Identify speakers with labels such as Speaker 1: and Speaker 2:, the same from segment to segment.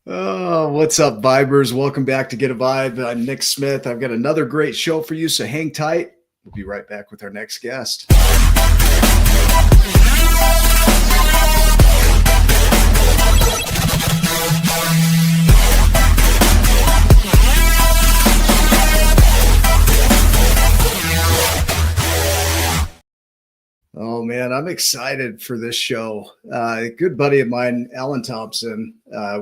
Speaker 1: Oh, what's up, Vibers? Welcome back to Get a Vibe. I'm Nick Smith. I've got another great show for you, so hang tight. We'll be right back with our next guest. Oh man, I'm excited for this show. A good buddy of mine, Alan Thompson,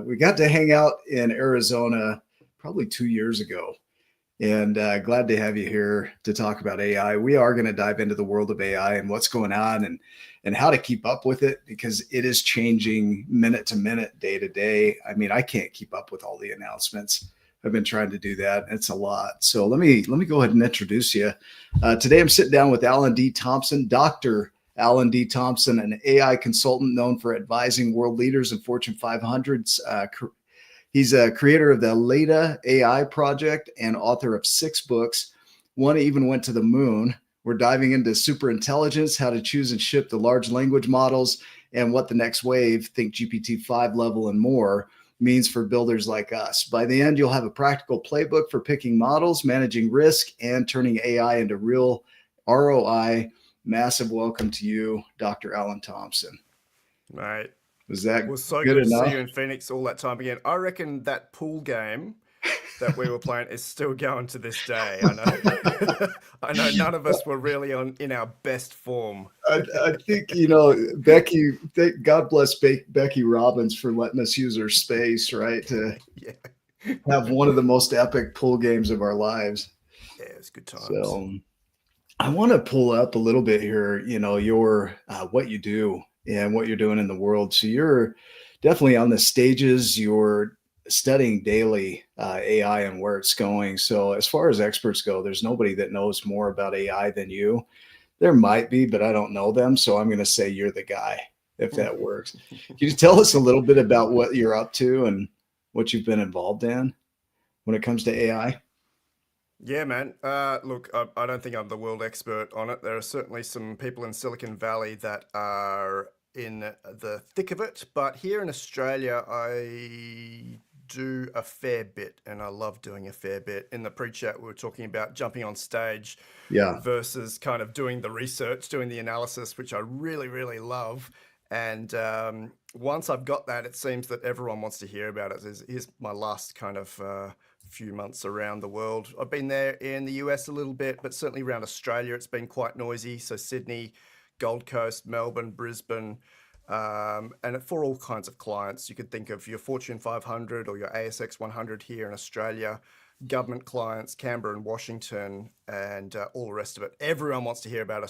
Speaker 1: we got to hang out in Arizona probably 2 years ago. And glad to have you here to talk about AI. We are going to dive into the world of AI and what's going on and how to keep up with it because it is changing minute to minute, day to day. I mean, I can't keep up with all the announcements. I've been trying to do that. It's a lot. So let me go ahead and introduce you. Today, I'm sitting down with Alan D. Thompson, Dr. Alan D. Thompson, an AI consultant known for advising world leaders and Fortune 500s. He's a creator of the Leta AI project and author of 6 books. One even went to the moon. We're diving into superintelligence, how to choose and ship the large language models, and what the next wave, think GPT-5 level and more, means for builders like us. By the end, you'll have a practical playbook for picking models, managing risk, and turning AI into real ROI. Massive welcome to you, Dr. Alan Thompson.
Speaker 2: Mate,
Speaker 1: Was that
Speaker 2: was so
Speaker 1: good
Speaker 2: good to
Speaker 1: enough?
Speaker 2: see you in Phoenix all that time again. I reckon that pool game that we were playing is still going to this day. I know, I know none of us were really in our best form.
Speaker 1: I think Becky. God bless Becky Robbins for letting us use her space, right, to
Speaker 2: Yeah,
Speaker 1: have one of the most epic pool games of our lives.
Speaker 2: yeah, it was good times.
Speaker 1: So I want to pull up a little bit here. Your what you do and what you're doing in the world. So you're definitely on the stages. You're studying daily AI and where it's going. So as far as experts go, there's nobody that knows more about AI than you. There might be, but I don't know them. So I'm going to say you're the guy, if that works. Can you tell us a little bit about what you're up to and what you've been involved in when it comes to AI?
Speaker 2: Yeah, man. Look, I don't think I'm the world expert on it. There are certainly some people in Silicon Valley that are in the thick of it, but here in Australia, I do a fair bit, and I love doing a fair bit. In the pre-chat, we were talking about jumping on stage
Speaker 1: Yeah.
Speaker 2: versus kind of doing the research, doing the analysis, which I really, really love. And once I've got that, it seems that everyone wants to hear about it. Here's my last kind of few months around the world. I've been there in the US a little bit, but certainly around Australia, it's been quite noisy. So Sydney, Gold Coast, Melbourne, Brisbane, and for all kinds of clients. You could think of your Fortune 500 or your ASX 100 here in Australia, government clients, Canberra and Washington, and all the rest of it. Everyone wants to hear about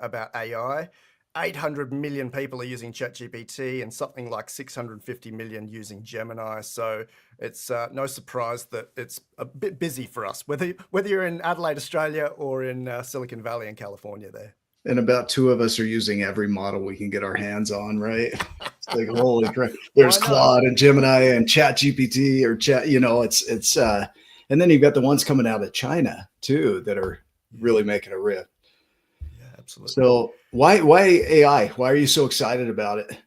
Speaker 2: about AI. 800 million people are using ChatGPT and something like 650 million using Gemini. So it's no surprise that it's a bit busy for us, whether you're in Adelaide, Australia, or in Silicon Valley in California there.
Speaker 1: And about 2 of us are using every model we can get our hands on, right? It's like, holy crap. There's
Speaker 2: Why not?
Speaker 1: Claude and Gemini and Chat GPT or Chat, and then you've got the ones coming out of China too that are
Speaker 2: Yeah,
Speaker 1: really making a rip.
Speaker 2: yeah, absolutely.
Speaker 1: So why AI? Why are you so excited about it?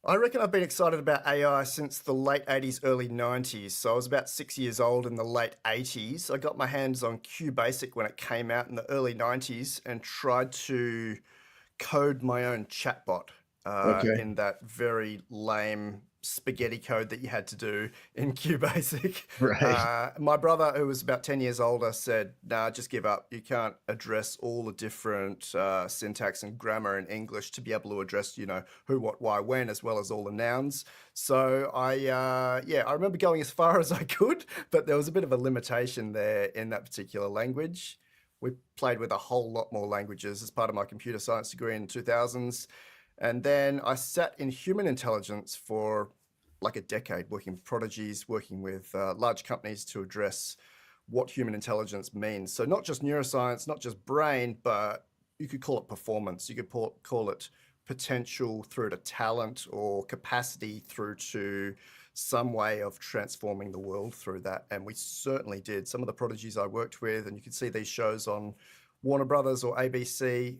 Speaker 2: I reckon I've been excited about AI since the late 80s, early 90s. So I was about 6 years old in the late 80s. I got my hands on QBasic when it came out in the early 90s and tried to code my own chatbot
Speaker 1: Okay.
Speaker 2: in that very lame spaghetti code that you had to do in QBasic.
Speaker 1: Right.
Speaker 2: My brother, who was about 10 years older, said, nah, just give up. You can't address all the different syntax and grammar in English to be able to address, who, what, why, when, as well as all the nouns. So I remember going as far as I could, but there was a bit of a limitation there in that particular language. We played with a whole lot more languages as part of my computer science degree in the 2000s. And then I sat in human intelligence for like a decade, working with prodigies, working with large companies to address what human intelligence means. So not just neuroscience, not just brain, but you could call it performance. You could call it potential through to talent or capacity through to some way of transforming the world through that. And we certainly did. Some of the prodigies I worked with, and you can see these shows on Warner Brothers or ABC,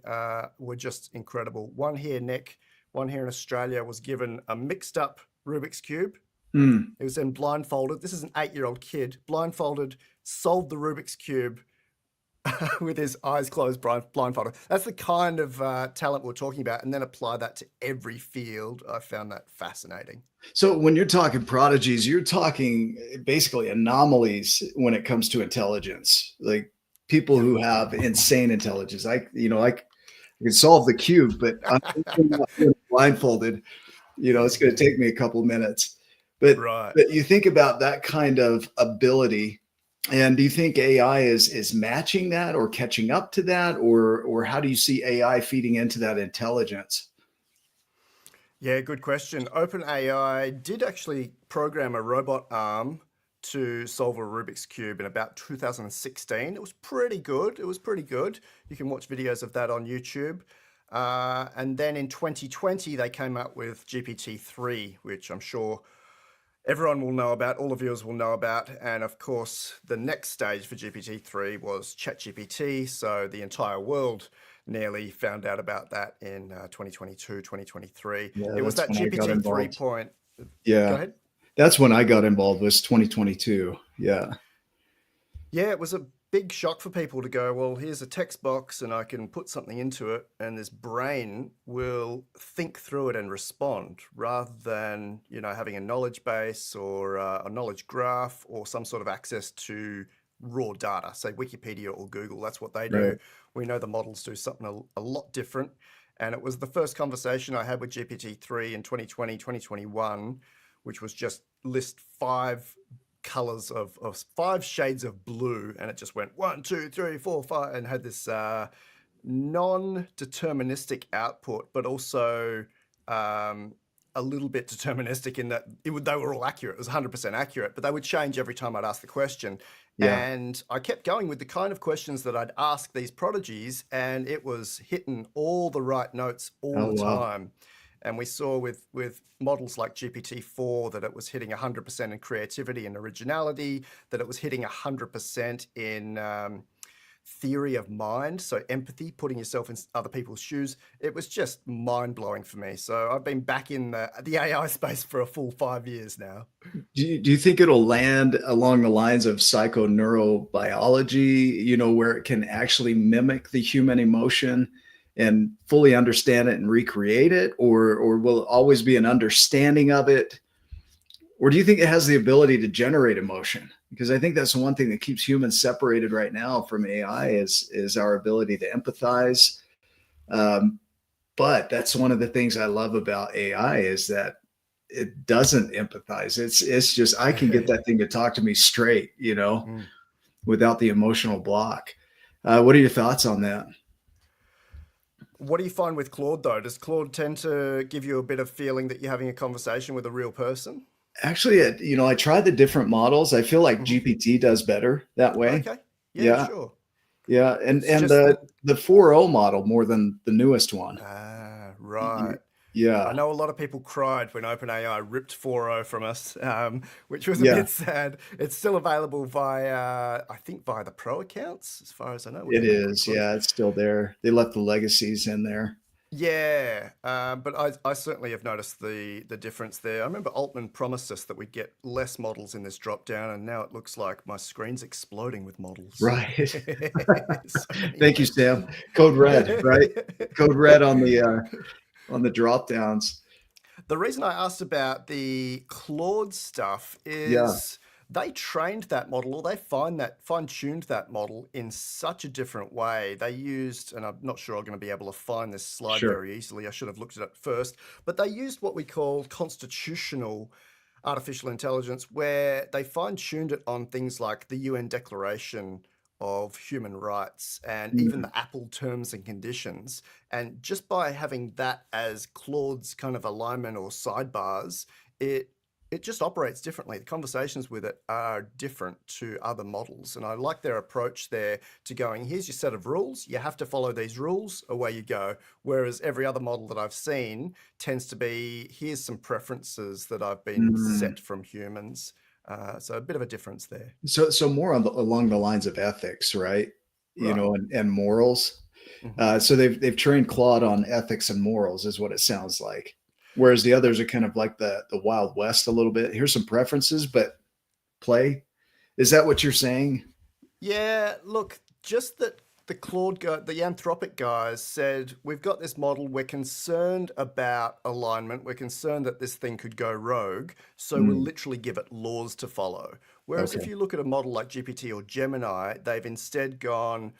Speaker 2: were just incredible. One here, Nick, one here in Australia, was given a mixed up Rubik's Cube.
Speaker 1: Mm.
Speaker 2: He was then blindfolded. This is an 8-year-old kid, blindfolded, solved the Rubik's Cube with his eyes closed, blindfolded. That's the kind of talent we're talking about. And then apply that to every field. I found that fascinating.
Speaker 1: So when you're talking prodigies, you're talking basically anomalies when it comes to intelligence, like people who have insane intelligence. I can solve the cube, but I'm not blindfolded. It's going to take me a couple minutes. But
Speaker 2: Right.
Speaker 1: but you think about that kind of ability, and do you think AI is matching that or catching up to that, or how do you see AI feeding into that intelligence?
Speaker 2: Yeah, good question. OpenAI did actually program a robot arm to solve a Rubik's Cube in about 2016. It was pretty good. It was pretty good. You can watch videos of that on YouTube. And then in 2020, they came out with GPT-3, which I'm sure everyone will know about, all the viewers will know about. And of course, the next stage for GPT-3 was ChatGPT. So the entire world nearly found out about that in 2022, 2023.
Speaker 1: Yeah,
Speaker 2: It was
Speaker 1: that's
Speaker 2: that
Speaker 1: when I got
Speaker 2: GPT-3
Speaker 1: involved.
Speaker 2: point. Go
Speaker 1: Yeah,
Speaker 2: ahead.
Speaker 1: that's when I got involved, was 2022. Yeah.
Speaker 2: Yeah, it was a big shock for people to go, well, here's a text box and I can put something into it and this brain will think through it and respond rather than, having a knowledge base or a knowledge graph or some sort of access to raw data, say Wikipedia or Google. That's what they do.
Speaker 1: Right.
Speaker 2: We know the models do something a lot different. And it was the first conversation I had with GPT-3 in 2020, 2021, which was just list 5 colors of 5 shades of blue, and it just went 1, 2, 3, 4, 5, and had this non-deterministic output, but also a little bit deterministic in that they were all accurate. It was 100% accurate, but they would change every time I'd ask the question.
Speaker 1: Yeah.
Speaker 2: And I kept going with the kind of questions that I'd ask these prodigies, and it was hitting all the right notes all
Speaker 1: Oh,
Speaker 2: the
Speaker 1: wow.
Speaker 2: time. And we saw with models like GPT-4 that it was hitting 100% in creativity and originality, that it was hitting 100% in theory of mind, so empathy, putting yourself in other people's shoes. It was just mind-blowing for me. So I've been back in the AI space for a full 5 years now.
Speaker 1: Do you think it'll land along the lines of psychoneurobiology, where it can actually mimic the human emotion and fully understand it and recreate it, or will it always be an understanding of it? Or do you think it has the ability to generate emotion? Because I think that's the one thing that keeps humans separated right now from AI is our ability to empathize. But that's one of the things I love about AI is that it doesn't empathize. It's just I can get that thing to talk to me straight,
Speaker 2: Mm.
Speaker 1: without the emotional block. What are your thoughts on that?
Speaker 2: What do you find with Claude, though? Does Claude tend to give you a bit of feeling that you're having a conversation with a real person?
Speaker 1: Actually, I tried the different models. I feel like
Speaker 2: Mhm.
Speaker 1: GPT does better that way.
Speaker 2: Okay. Yeah,
Speaker 1: Yeah,
Speaker 2: sure.
Speaker 1: yeah, and
Speaker 2: It's
Speaker 1: and
Speaker 2: just
Speaker 1: the
Speaker 2: that.
Speaker 1: the 4.0 model more than the newest one.
Speaker 2: Right. I
Speaker 1: Yeah,
Speaker 2: know a lot of people cried when OpenAI ripped 4.0 from us, which was a
Speaker 1: yeah,
Speaker 2: bit sad. It's still available I think, via the Pro accounts, as far as I know. We
Speaker 1: it
Speaker 2: can have a quick
Speaker 1: is.
Speaker 2: look.
Speaker 1: Yeah, it's still there. They left the legacies in there.
Speaker 2: Yeah, but I certainly have noticed the difference there. I remember Altman promised us that we'd get less models in this drop down, and now it looks like my screen's exploding with models.
Speaker 1: Right.
Speaker 2: So
Speaker 1: Thank you,
Speaker 2: anyway.
Speaker 1: Sam. Code red, right? Code red on the drop downs.
Speaker 2: The reason I asked about the Claude stuff
Speaker 1: Yeah,
Speaker 2: is they trained that model, or they fine-tuned that model in such a different way. They used, and I'm not sure I'm going to be able to find this slide
Speaker 1: sure.
Speaker 2: very easily. I should have looked at it first, but they used what we call constitutional artificial intelligence, where they fine-tuned it on things like the UN Declaration of Human Rights and even
Speaker 1: Mm.
Speaker 2: the Apple terms and conditions. And just by having that as Claude's kind of alignment or sidebars, it just operates differently. The conversations with it are different to other models. And I like their approach there to going, here's your set of rules. You have to follow these rules, away you go. Whereas every other model that I've seen tends to be, here's some preferences that I've been
Speaker 1: Mm.
Speaker 2: set from humans. So a bit of a difference there.
Speaker 1: So more along the lines of ethics, right?
Speaker 2: Right.
Speaker 1: And morals.
Speaker 2: Mhm.
Speaker 1: So they've trained Claude on ethics and morals, is what it sounds like. Whereas the others are kind of like the Wild West a little bit. Here's some preferences, but play. Is that what you're saying?
Speaker 2: Yeah, look, just that the Claude guy, the Anthropic guys said, we've got this model, we're concerned about alignment, we're concerned that this thing could go rogue, so we'll
Speaker 1: Mm,
Speaker 2: literally give it laws to follow. Whereas if
Speaker 1: okay.
Speaker 2: you look at a model like GPT or Gemini, they've instead gone,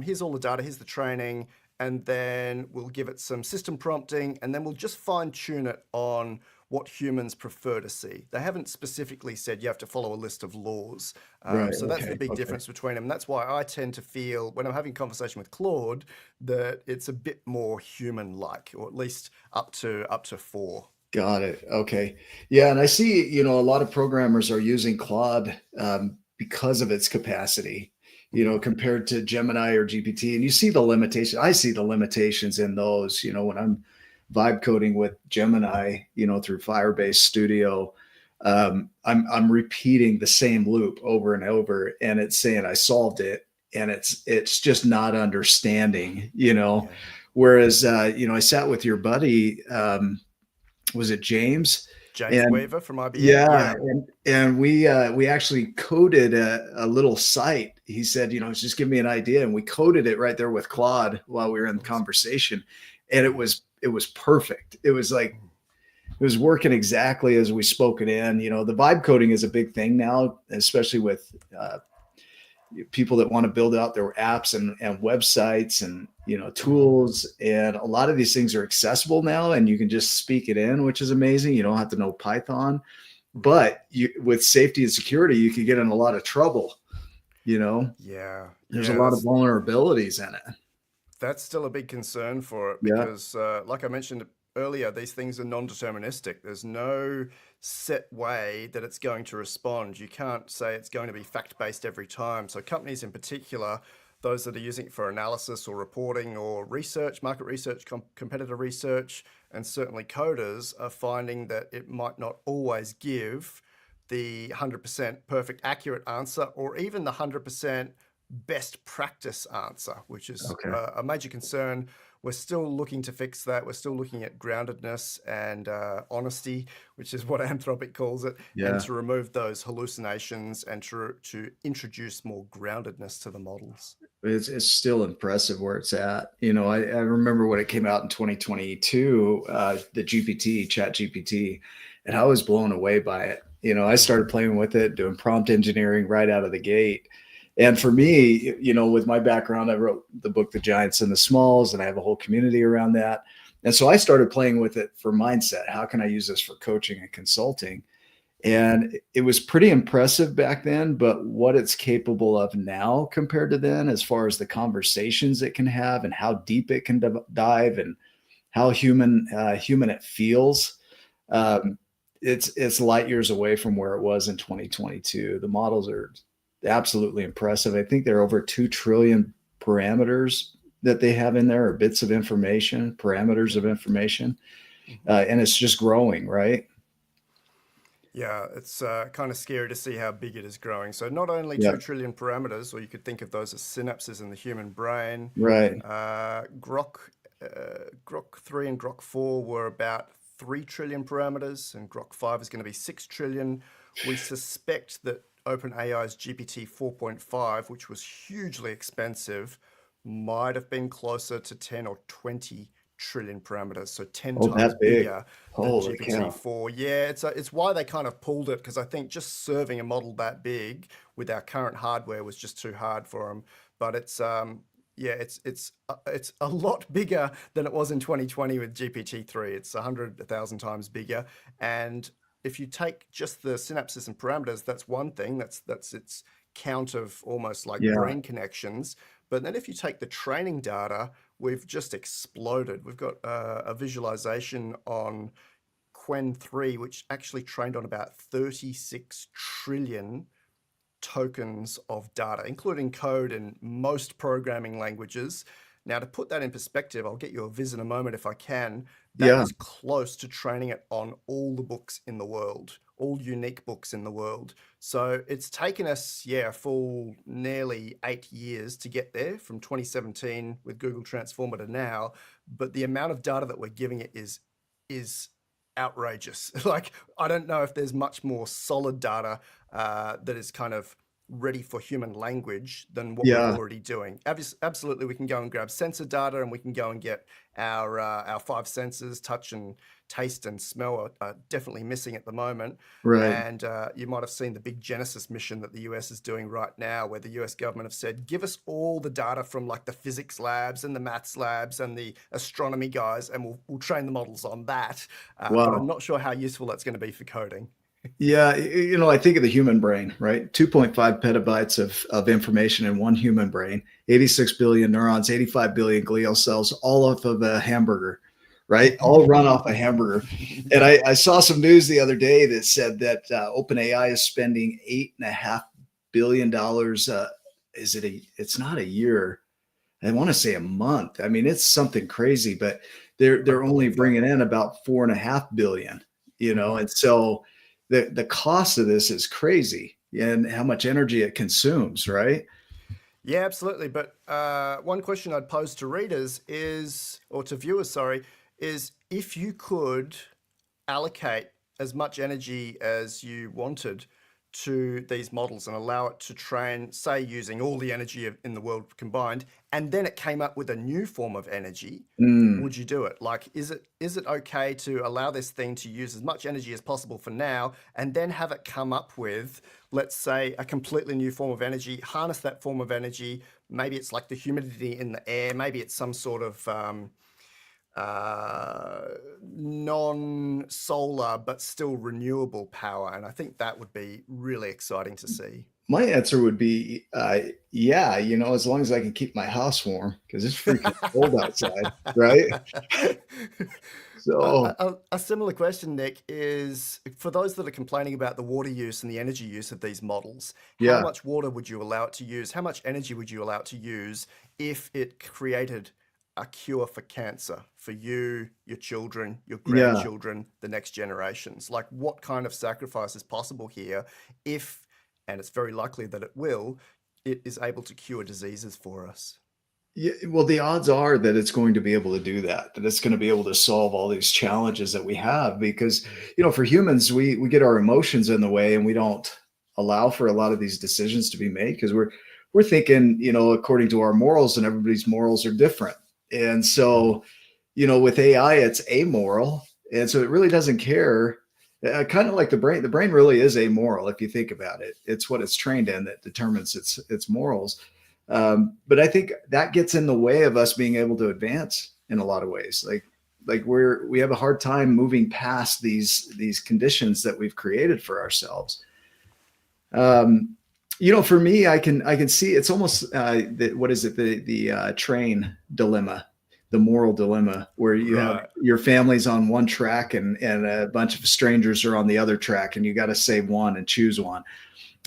Speaker 2: here's all the data, here's the training, and then we'll give it some system prompting, and then we'll just fine tune it on what humans prefer to see. They haven't specifically said you have to follow a list of laws.
Speaker 1: Right.
Speaker 2: So that's the
Speaker 1: Okay.
Speaker 2: big
Speaker 1: Okay.
Speaker 2: difference between them. And that's why I tend to feel when I'm having a conversation with Claude that it's a bit more human-like, or at least up to four.
Speaker 1: Got it. Okay. Yeah, and I see, a lot of programmers are using Claude because of its capacity,
Speaker 2: Mhm.
Speaker 1: compared to Gemini or GPT. And you see the limitation. I see the limitations in those, when I'm vibe coding with Gemini, through Firebase Studio. I'm repeating the same loop over and over, and it's saying I solved it, and it's just not understanding.
Speaker 2: Yeah.
Speaker 1: Whereas I sat with your buddy, was it James?
Speaker 2: James
Speaker 1: And
Speaker 2: Weaver from IBM.
Speaker 1: yeah,
Speaker 2: Yeah.
Speaker 1: and we actually coded a little site. He said, just give me an idea, and we coded it right there with Claude while we were in the
Speaker 2: Awesome.
Speaker 1: conversation, and it
Speaker 2: Yeah.
Speaker 1: was perfect. It was like it was working exactly as we spoke it in. The vibe coding is a big thing now, especially with people that want to build out their apps and websites and
Speaker 2: Mhm.
Speaker 1: tools, and a lot of these things are accessible now and you can just speak it in, which is amazing. You don't have to know Python,
Speaker 2: Mhm.
Speaker 1: but with safety and security you could get in a lot of trouble. you know
Speaker 2: Yeah.
Speaker 1: there's a
Speaker 2: Yeah.
Speaker 1: lot of
Speaker 2: That's
Speaker 1: vulnerabilities in it.
Speaker 2: That's still a big concern for it
Speaker 1: Yeah.
Speaker 2: because, like I mentioned earlier, these things are non-deterministic. There's no set way that it's going to respond. You can't say it's going to be fact-based every time. So companies in particular, those that are using it for analysis or reporting or research, market research, competitor research, and certainly coders are finding that it might not always give the 100% perfect accurate answer or even the 100% best practice answer, which is
Speaker 1: Okay.
Speaker 2: a major concern. We're still looking to fix that. We're still looking at groundedness and honesty, which is what Anthropic calls it, and
Speaker 1: Yeah.
Speaker 2: to remove those hallucinations and to introduce more groundedness to the models.
Speaker 1: It's still impressive where it's at. I remember when it came out in 2022, the GPT, Chat GPT, and I was blown away by it. I started
Speaker 2: Mhm.
Speaker 1: playing with it, doing prompt engineering right out of the gate. And for me, with my background, I wrote the book, The Giants and the Smalls, and I have a whole community around that. And so I started playing with it for mindset. How can I use this for coaching and consulting? And it was pretty impressive back then, but what it's capable of now compared to then, as far as the conversations it can have and how deep it can dive and how human it feels, um, it's light years away from where it was in 2022. The models are absolutely impressive. I think there are over 2 trillion parameters that they have in there, or bits of information, parameters of
Speaker 2: Yeah.
Speaker 1: information,
Speaker 2: Mhm.
Speaker 1: and it's just growing, right?
Speaker 2: Yeah, it's kind of scary to see how big it is growing. So not only
Speaker 1: Yeah.
Speaker 2: 2 trillion parameters, or you could think of those as synapses in the human brain.
Speaker 1: Right.
Speaker 2: Grok 3 and Grok 4 were about 3 trillion parameters, and Grok 5 is going to be 6 trillion. We suspect that OpenAI's GPT 4.5, which was hugely expensive, might have been closer to 10 or 20 trillion parameters, so 10
Speaker 1: Oh,
Speaker 2: times
Speaker 1: that big.
Speaker 2: bigger than
Speaker 1: Holy cow.
Speaker 2: GPT-4. Yeah, it's why they kind of pulled it because I think just serving a model that big with our current hardware was just too hard for them. But yeah, it's a lot bigger than it was in 2020 with GPT-3. It's 100,000 times bigger, and if you take just the synapses and parameters, that's one thing. That's its count of almost like
Speaker 1: Yeah.
Speaker 2: brain connections. But then if you take the training data, we've just exploded. We've got a visualization on Quen 3, which actually trained on about 36 trillion tokens of data, including code in most programming languages. Now, to put that in perspective, I'll get you a viz in a moment if I can. That
Speaker 1: Yeah.
Speaker 2: is close to training it on all the books in the world, all unique books in the world. So it's taken us, a full nearly 8 years to get there from 2017 with Google Transformer to now. But the amount of data that we're giving it is outrageous. Like, I don't know if there's much more solid data that is kind of ready for human language than what we're
Speaker 1: Yeah.
Speaker 2: already doing. Absolutely, we can go and grab sensor data, and we can go and get our 5 senses, touch and taste and smell are definitely missing at the moment.
Speaker 1: Right.
Speaker 2: And you might have seen the big Genesis mission that the US is doing right now, where the US government have said, give us all the data from like the physics labs and the maths labs and the astronomy guys, and we'll train the models on that. But I'm
Speaker 1: Wow.
Speaker 2: not sure how useful that's going to be for coding.
Speaker 1: Yeah, I think of the human brain, right? 2.5 petabytes of information in one human brain, 86 billion neurons, 85 billion glial cells, all off of a hamburger, right? All run off a hamburger. And I saw some news the other day that said that OpenAI is spending $8.5 billion. It's not a year. I want to say a month. I mean, it's something crazy, but
Speaker 2: I
Speaker 1: they're only
Speaker 2: believe that.
Speaker 1: bringing in about 4.5 billion, and so the cost of this is crazy and how much energy it consumes, right?
Speaker 2: Yeah, absolutely. But one question I'd pose to readers or to viewers, sorry, is if you could allocate as much energy as you wanted to these models and allow it to train, say, using all the energy in the world combined, and then it came up with a new form of energy,
Speaker 1: Mm,
Speaker 2: would you do it? Like, is it okay to allow this thing to use as much energy as possible for now, and then have it come up with, let's say, a completely new form of energy, harness that form of energy? Maybe it's like the humidity in the air, maybe it's some sort of non-solar but still renewable power, and I think that would be really exciting to see.
Speaker 1: my answer would be, yeah, as long as I can keep my house warm because it's freaking cold outside, right? So,
Speaker 2: A similar question, Nick, is for those that are complaining about the water use and the energy use of these models, how
Speaker 1: yeah,
Speaker 2: much water would you allow it to use? How much energy would you allow it to use if it created a cure for cancer for you, your children, your
Speaker 1: yeah.
Speaker 2: grandchildren, the next generations? Like, what kind of sacrifice is possible here if, and it's very likely that it will, it is able to cure diseases for us?
Speaker 1: Yeah, well, the odds are that it's going to be able to do that, that it's going to be able to solve all these challenges that we have because, for humans, we get our emotions in the way and we don't allow for a lot of these decisions to be made because we're thinking, according to our morals, and everybody's morals are different. And so, with AI, it's amoral. And so it really doesn't care. Kind of like the brain. The brain really is amoral if you think about it. It's what it's trained in that determines its morals. But I think that gets in the way of us being able to advance in a lot of ways. Like we have a hard time moving past these conditions that we've created for ourselves. Um, for me, I can see it's almost what is it, the train dilemma, the moral dilemma, where you have
Speaker 2: Right.
Speaker 1: your family's on one track and a bunch of strangers are on the other track, and you got to save one and choose one.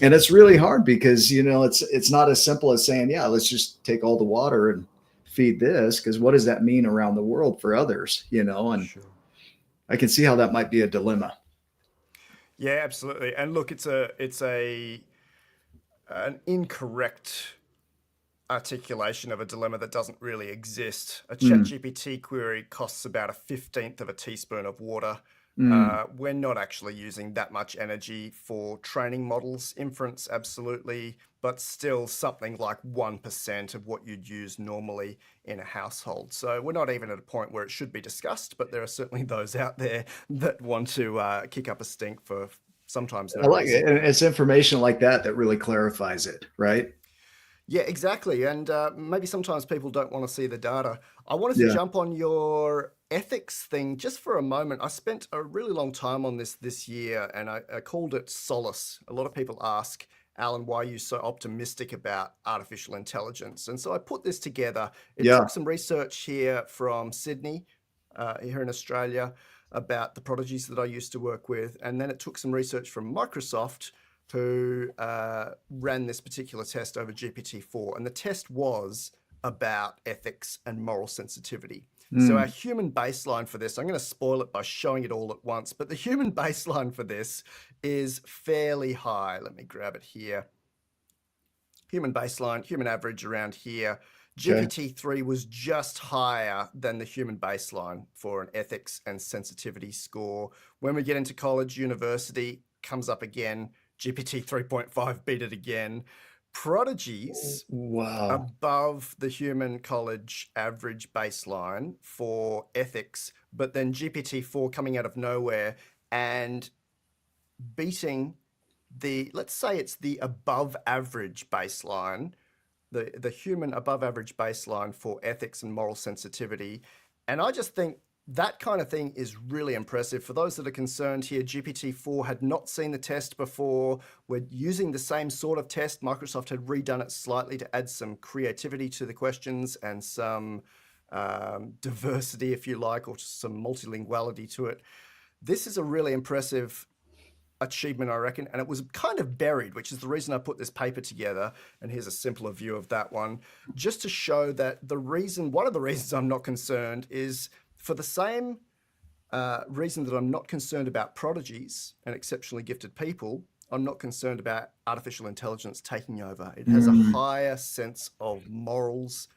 Speaker 1: And it's really hard because it's not as simple as saying, yeah, let's just take all the water and feed this, because what does that mean around the world for others? And
Speaker 2: Sure.
Speaker 1: I can see how that might be a dilemma.
Speaker 2: Yeah, absolutely. And look, it's an incorrect articulation of a dilemma that doesn't really exist. A
Speaker 1: Mm,
Speaker 2: ChatGPT query costs about a 15th of a teaspoon of water.
Speaker 1: mm.
Speaker 2: We're not actually using that much energy for training models. Inference, absolutely, but still something like 1% of what you'd use normally in a household. So we're not even at a point where it should be discussed, but there are certainly those out there that want to kick up a stink for sometimes no
Speaker 1: I like it.
Speaker 2: reason.
Speaker 1: And it's information like that that really clarifies it, right?
Speaker 2: Yeah, exactly. And maybe sometimes people don't want to see the data. I wanted to
Speaker 1: Yeah.
Speaker 2: jump on your ethics thing just for a moment. I spent a really long time on this year, and I called it solace. A lot of people ask, Alan, why are you so optimistic about artificial intelligence? And so I put this together. It
Speaker 1: Yeah.
Speaker 2: took some research here from Sydney, here in Australia, about the prodigies that I used to work with. And then it took some research from Microsoft, who ran this particular test over GPT-4. And the test was about ethics and moral sensitivity. So our
Speaker 1: Mm.
Speaker 2: human baseline for this, I'm going to spoil it by showing it all at once, but the human baseline for this is fairly high. Let me grab it here. Human baseline, human average around here.
Speaker 1: Okay.
Speaker 2: GPT-3 was just higher than the human baseline for an ethics and sensitivity score. When we get into college, university, comes up again. GPT 3.5 beat it again. Prodigies
Speaker 1: Wow.
Speaker 2: above the human college average baseline for ethics, but then GPT-4 coming out of nowhere and beating let's say it's the above average baseline, the human above average baseline for ethics and moral sensitivity. And I just think that kind of thing is really impressive. For those that are concerned here, GPT-4 had not seen the test before. We're using the same sort of test. Microsoft had redone it slightly to add some creativity to the questions and some diversity, if you like, or some multilinguality to it. This is a really impressive achievement, I reckon, and it was kind of buried, which is the reason I put this paper together. And here's a simpler view of that one, just to show that one of the reasons I'm not concerned is for the same reason that I'm not concerned about prodigies and exceptionally gifted people. I'm not concerned about artificial intelligence taking over. It has a higher sense of morals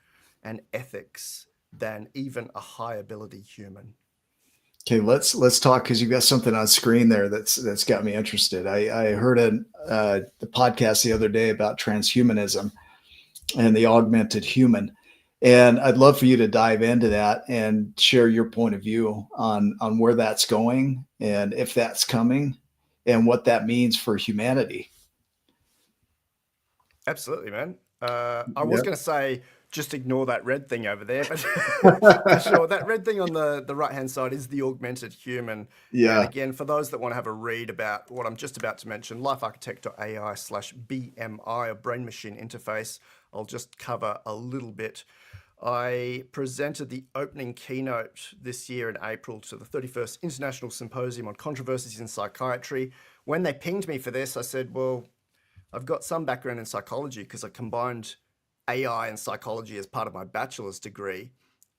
Speaker 2: and ethics than even a high ability human.
Speaker 1: Okay, let's talk, because you've got something on screen there that's got me interested. I heard the podcast the other day about transhumanism and the augmented human, and I'd love for you to dive into that and share your point of view on where that's going and if that's coming and what that means for humanity.
Speaker 2: Absolutely, man. I was
Speaker 1: Yep.
Speaker 2: going to say just ignore that red thing over there, but for sure, that red thing on the right-hand side is the augmented human.
Speaker 1: Yeah.
Speaker 2: And again, for those that want to have a read about what I'm just about to mention, lifearchitect.ai/BMI, a brain-machine interface, I'll just cover a little bit. I presented the opening keynote this year in April to the 31st International Symposium on Controversies in Psychiatry. When they pinged me for this, I said, well, I've got some background in psychology because I combined AI and psychology as part of my bachelor's degree,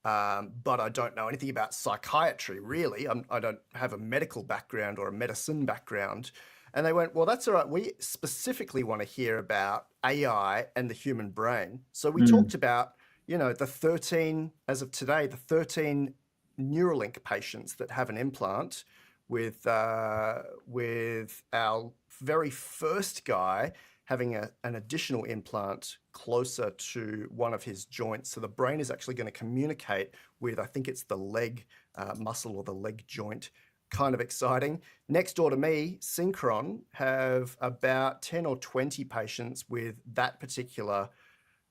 Speaker 2: but I don't know anything about psychiatry, really. I don't have a medical background or a medicine background. And they went, well, that's all right. We specifically want to hear about AI and the human brain. So we talked about, the 13, as of today, the 13 Neuralink patients that have an implant with our very first guy having an additional implant closer to one of his joints. So the brain is actually going to communicate with, I think it's the leg muscle or the leg joint. Kind of exciting. Next door to me, Synchron have about 10 or 20 patients with that particular,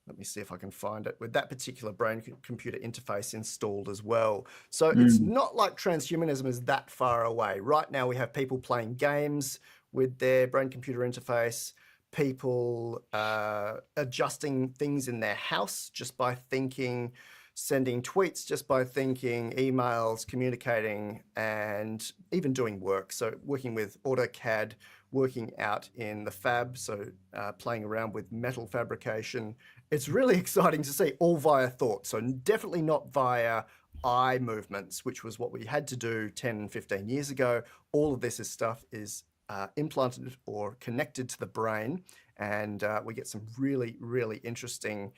Speaker 2: let me see if I can find it, with that particular brain-computer interface installed as well. So it's not like transhumanism is that far away. Right now we have people playing games with their brain-computer interface, people adjusting things in their house just by thinking, sending tweets just by thinking, emails, communicating, and even doing work. So working with AutoCAD, working out in the fab, so playing around with metal fabrication. It's really exciting to see, all via thought. So definitely not via eye movements, which was what we had to do 10, 15 years ago. All of this stuff is implanted or connected to the brain, and we get some really, really interesting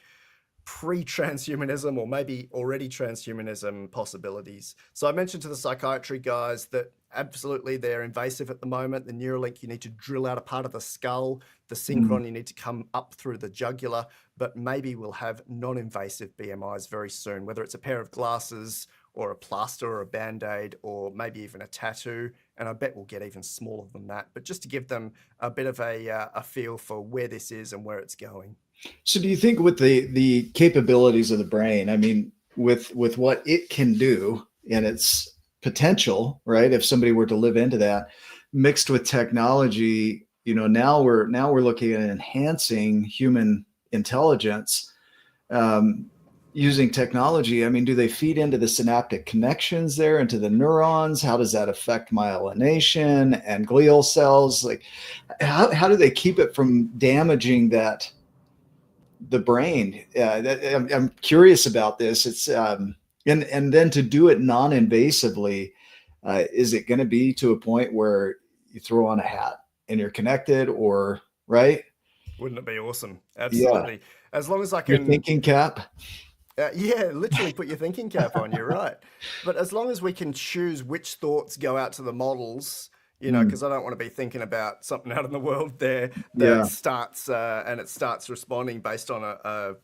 Speaker 2: pre-transhumanism or maybe already transhumanism possibilities. So I mentioned to the psychiatry guys that absolutely they're invasive at the moment. The Neuralink, you need to drill out a part of the skull. The Synchron, you need to come up through the jugular, but maybe we'll have non-invasive BMIs very soon, whether it's a pair of glasses or a plaster or a Band-Aid or maybe even a tattoo. And I bet we'll get even smaller than that, but just to give them a bit of a feel for where this is and where it's going.
Speaker 1: So do you think with the capabilities of the brain, I mean, with what it can do and its potential, right? If somebody were to live into that, mixed with technology, now we're looking at enhancing human intelligence using technology. I mean, do they feed into the synaptic connections there, into the neurons? How does that affect myelination and glial cells? Like, how do they keep it from damaging that the brain. I'm curious about this. It's and then to do it non-invasively, is it going to be to a point where you throw on a hat and you're connected, or right?
Speaker 2: Wouldn't it be awesome?
Speaker 1: Yeah,
Speaker 2: Absolutely. As long as I
Speaker 1: your
Speaker 2: can,
Speaker 1: thinking cap.
Speaker 2: yeah, literally put your thinking cap on, you're right. But as long as we can choose which thoughts go out to the models,
Speaker 1: Mm,
Speaker 2: because I don't want to be thinking about something out in the world there that
Speaker 1: yeah,
Speaker 2: starts and it starts responding based on a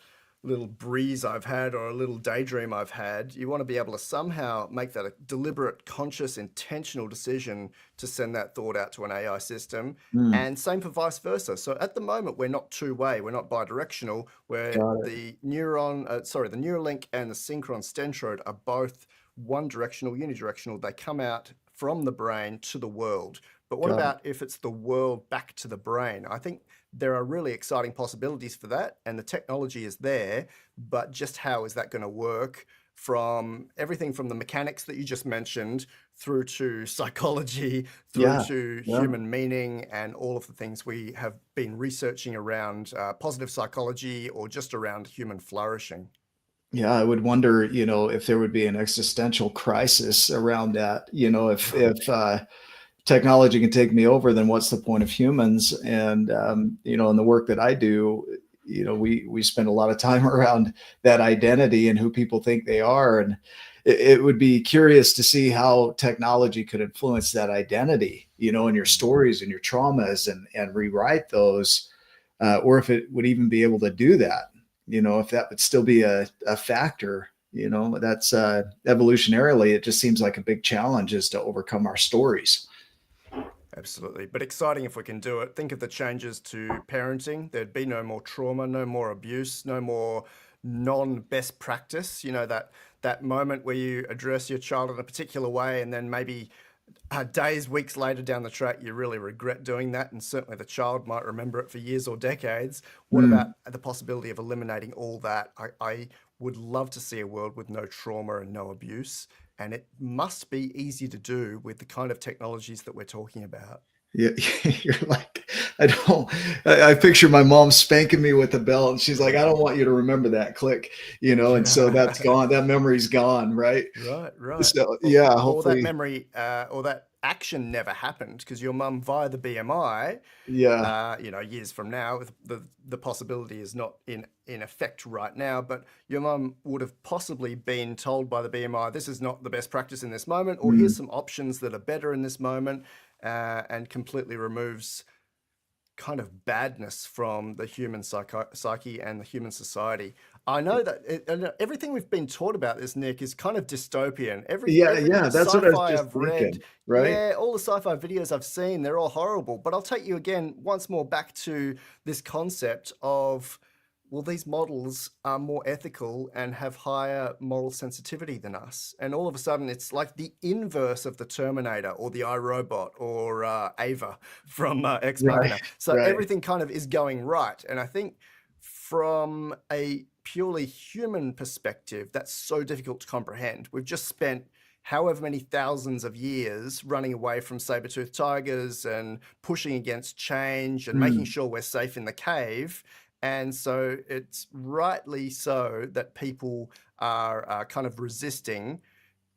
Speaker 2: little breeze I've had or a little daydream I've had. You want to be able to somehow make that a deliberate, conscious, intentional decision to send that thought out to an AI system.
Speaker 1: mm,
Speaker 2: And same for vice versa. So at the moment, we're not two-way, we're not bidirectional, where
Speaker 1: got it.
Speaker 2: the the Neuralink and the synchron stentrode are both one directional, unidirectional. They come out from the brain to the world. But what
Speaker 1: Got it.
Speaker 2: about if it's the world back to the brain? I think there are really exciting possibilities for that, and the technology is there, but just how is that going to work? From everything from the mechanics that you just mentioned through to psychology, through
Speaker 1: Yeah,
Speaker 2: to
Speaker 1: yeah.
Speaker 2: human meaning, and all of the things we have been researching around positive psychology or just around human flourishing.
Speaker 1: Yeah, I would wonder, if there would be an existential crisis around that. If technology can take me over, then what's the point of humans? And in the work that I do, we spend a lot of time around that identity and who people think they are, and it would be curious to see how technology could influence that identity, in your stories and your traumas, and rewrite those, or if it would even be able to do that. If that would still be a factor. That's evolutionarily, it just seems like a big challenge is to overcome our stories.
Speaker 2: Absolutely. But exciting if we can do it. Think of the changes to parenting. There'd be no more trauma, no more abuse, no more non-best practice. That moment where you address your child in a particular way and then maybe days, weeks later down the track, you really regret doing that. And certainly the child might remember it for years or decades. What about
Speaker 1: Mm.
Speaker 2: the possibility of eliminating all that? I would love to see a world with no trauma and no abuse. And it must be easy to do with the kind of technologies that we're talking about.
Speaker 1: Yeah, you're like, I don't, I picture my mom spanking me with the belt, and she's like, I don't want you to remember that click, and so that's
Speaker 2: Yeah.
Speaker 1: gone. That memory's gone, right?
Speaker 2: Right, right.
Speaker 1: So,
Speaker 2: Or,
Speaker 1: yeah,
Speaker 2: or that
Speaker 1: hopefully,
Speaker 2: memory, or that action never happened because your mum, via the BMI,
Speaker 1: yeah.
Speaker 2: years from now, the possibility is not in effect right now, but your mum would have possibly been told by the BMI, this is not the best practice in this moment, or here's
Speaker 1: Mm,
Speaker 2: some options that are better in this moment, and completely removes kind of badness from the human psyche and the human society. I know that everything we've been taught about this, Nick, is kind of dystopian.
Speaker 1: yeah,
Speaker 2: Every
Speaker 1: yeah, that's what I was
Speaker 2: sci-fi
Speaker 1: just
Speaker 2: I've read,
Speaker 1: thinking, right?
Speaker 2: yeah, all the sci-fi videos I've seen, they're all horrible. But I'll take you again once more back to this concept of, well, these models are more ethical and have higher moral sensitivity than us. And all of a sudden, it's like the inverse of the Terminator or the iRobot or Ava from Ex
Speaker 1: Right,
Speaker 2: Machina. So
Speaker 1: right.
Speaker 2: everything kind of is going right. And I think from a purely human perspective, that's so difficult to comprehend. We've just spent however many thousands of years running away from saber-toothed tigers and pushing against change and making
Speaker 1: Mm,
Speaker 2: sure we're safe in the cave. And so it's rightly so that people are kind of resisting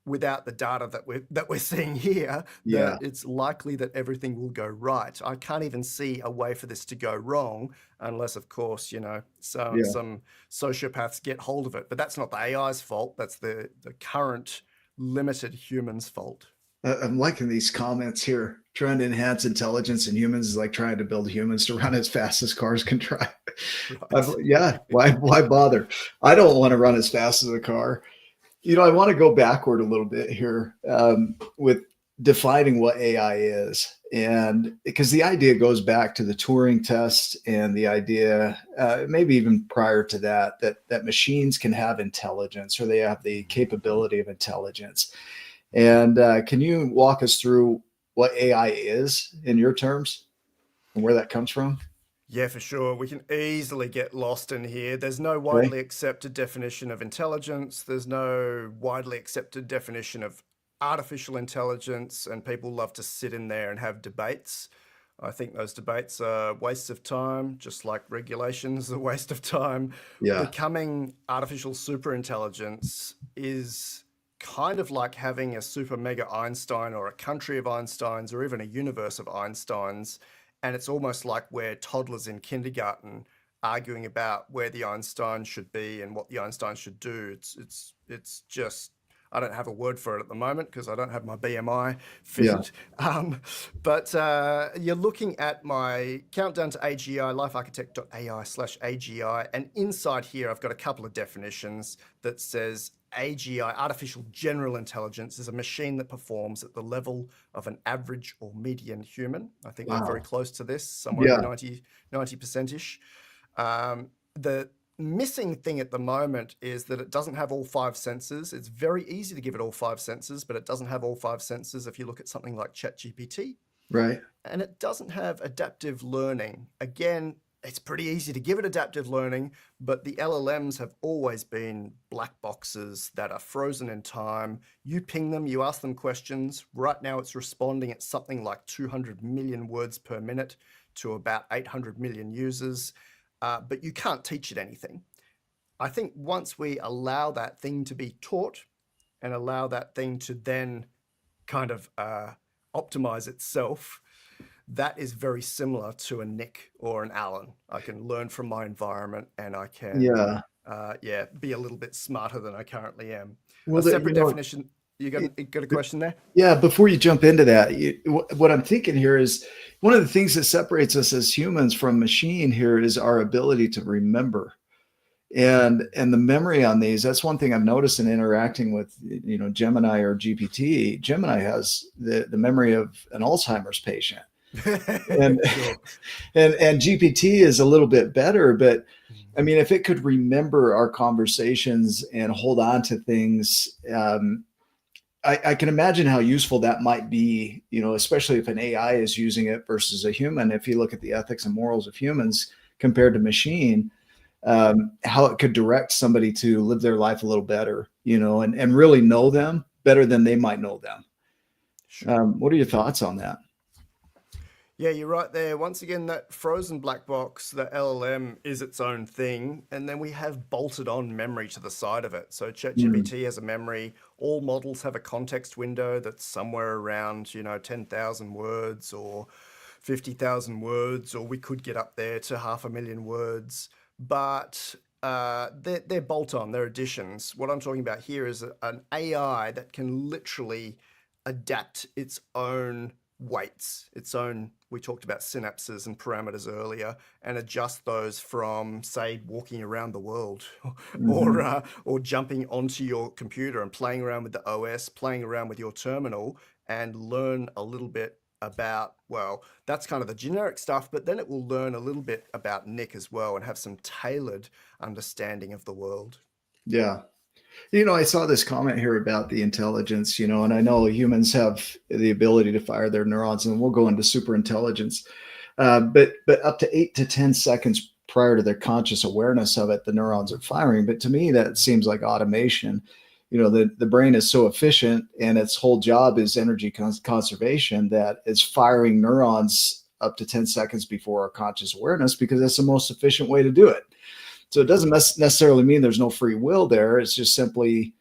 Speaker 2: without the data that we're seeing here, that
Speaker 1: yeah,
Speaker 2: it's likely that everything will go right. I can't even see a way for this to go wrong unless, of course,
Speaker 1: yeah.
Speaker 2: some sociopaths get hold of it. But that's not the AI's fault. That's the current limited humans' fault.
Speaker 1: I'm liking these comments here. Trying to enhance intelligence in humans is like trying to build humans to run as fast as cars can drive.
Speaker 2: Right.
Speaker 1: Yeah, why bother? I don't want to run as fast as a car. I want to go backward a little bit here, with defining what AI is. And because the idea goes back to the Turing test, and the idea, maybe even prior to that, that machines can have intelligence, or they have the capability of intelligence. And can you walk us through what AI is in your terms and where that comes from?
Speaker 2: Yeah, for sure. We can easily get lost in here. There's no
Speaker 1: Okay.
Speaker 2: widely accepted definition of intelligence. There's no widely accepted definition of artificial intelligence, and people love to sit in there and have debates. I think those debates are wastes of time, just like regulations are a waste of time.
Speaker 1: Yeah.
Speaker 2: Becoming artificial superintelligence is kind of like having a super mega Einstein or a country of Einsteins or even a universe of Einsteins. And it's almost like we're toddlers in kindergarten arguing about where the Einstein should be and what the Einstein should do. It's just I don't have a word for it at the moment because I don't have my BMI
Speaker 1: Yeah.
Speaker 2: fitted. But you're looking at my countdown to AGI, lifearchitect.ai/AGI. And inside here, I've got a couple of definitions that says AGI, artificial general intelligence, is a machine that performs at the level of an average or median human. I think we're very
Speaker 1: Wow.
Speaker 2: close to this, somewhere in the
Speaker 1: Yeah.
Speaker 2: 90%-ish. The missing thing at the moment is that it doesn't have all five senses. It's very easy to give it all five senses, but it doesn't have all five senses if you look at something like ChatGPT.
Speaker 1: Right.
Speaker 2: And it doesn't have adaptive learning. Again, it's pretty easy to give it adaptive learning, but the LLMs have always been black boxes that are frozen in time. You ping them, you ask them questions. Right now, it's responding at something like 200 million words per minute to about 800 million users. But you can't teach it anything. I think once we allow that thing to be taught and allow that thing to then kind of optimize itself, that is very similar to a Nick or an Alan. I can learn from my environment and I can,
Speaker 1: Yeah.
Speaker 2: be a little bit smarter than I currently am.
Speaker 1: Well,
Speaker 2: A separate definition. You got a question there?
Speaker 1: yeah, before you jump into that, what I'm thinking here is one of the things that separates us as humans from machine here is our ability to remember. And the memory on these, that's one thing I've noticed in interacting with, Gemini or GPT. Gemini has the memory of an Alzheimer's patient. And
Speaker 2: Sure.
Speaker 1: and GPT is a little bit better, but I mean, if it could remember our conversations and hold on to things, I can imagine how useful that might be, especially if an AI is using it versus a human. If you look at the ethics and morals of humans compared to machine, how it could direct somebody to live their life a little better, and really know them better than they might know them.
Speaker 2: Sure.
Speaker 1: What are your thoughts on that?
Speaker 2: Yeah, you're right there. Once again, that frozen black box, the LLM is its own thing, and then we have bolted on memory to the side of it. So
Speaker 1: Mm,
Speaker 2: ChatGPT has a memory. All models have a context window that's somewhere around, 10,000 words or 50,000 words, or we could get up there to 500,000 words. But they're bolt-on, they're additions. What I'm talking about here is an AI that can literally adapt its own weights, its own, we talked about synapses and parameters earlier, and adjust those from, say, walking around the world
Speaker 1: mhm.
Speaker 2: or jumping onto your computer and playing around with the OS, playing around with your terminal, and learn a little bit about, well, that's kind of the generic stuff, but then it will learn a little bit about Nick as well and have some tailored understanding of the world.
Speaker 1: Yeah. I saw this comment here about the intelligence, and I know humans have the ability to fire their neurons, and we'll go into super intelligence. But up to 8 to 10 seconds prior to their conscious awareness of it, the neurons are firing. But to me, that seems like automation. The brain is so efficient, and its whole job is energy conservation, that it's firing neurons up to 10 seconds before our conscious awareness because that's the most efficient way to do it. So it doesn't necessarily mean there's no free will there. It's just simply,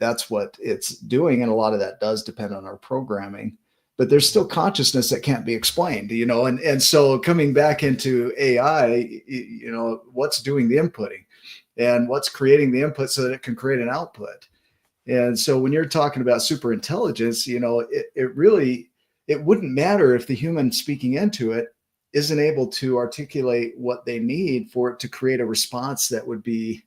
Speaker 1: that's what it's doing, and a lot of that does depend on our programming. But there's still consciousness that can't be explained, and so coming back into AI, what's doing the inputting, and what's creating the input so that it can create an output. And so when you're talking about super intelligence, it really, it wouldn't matter if the human speaking into it isn't able to articulate what they need for it to create a response that would be,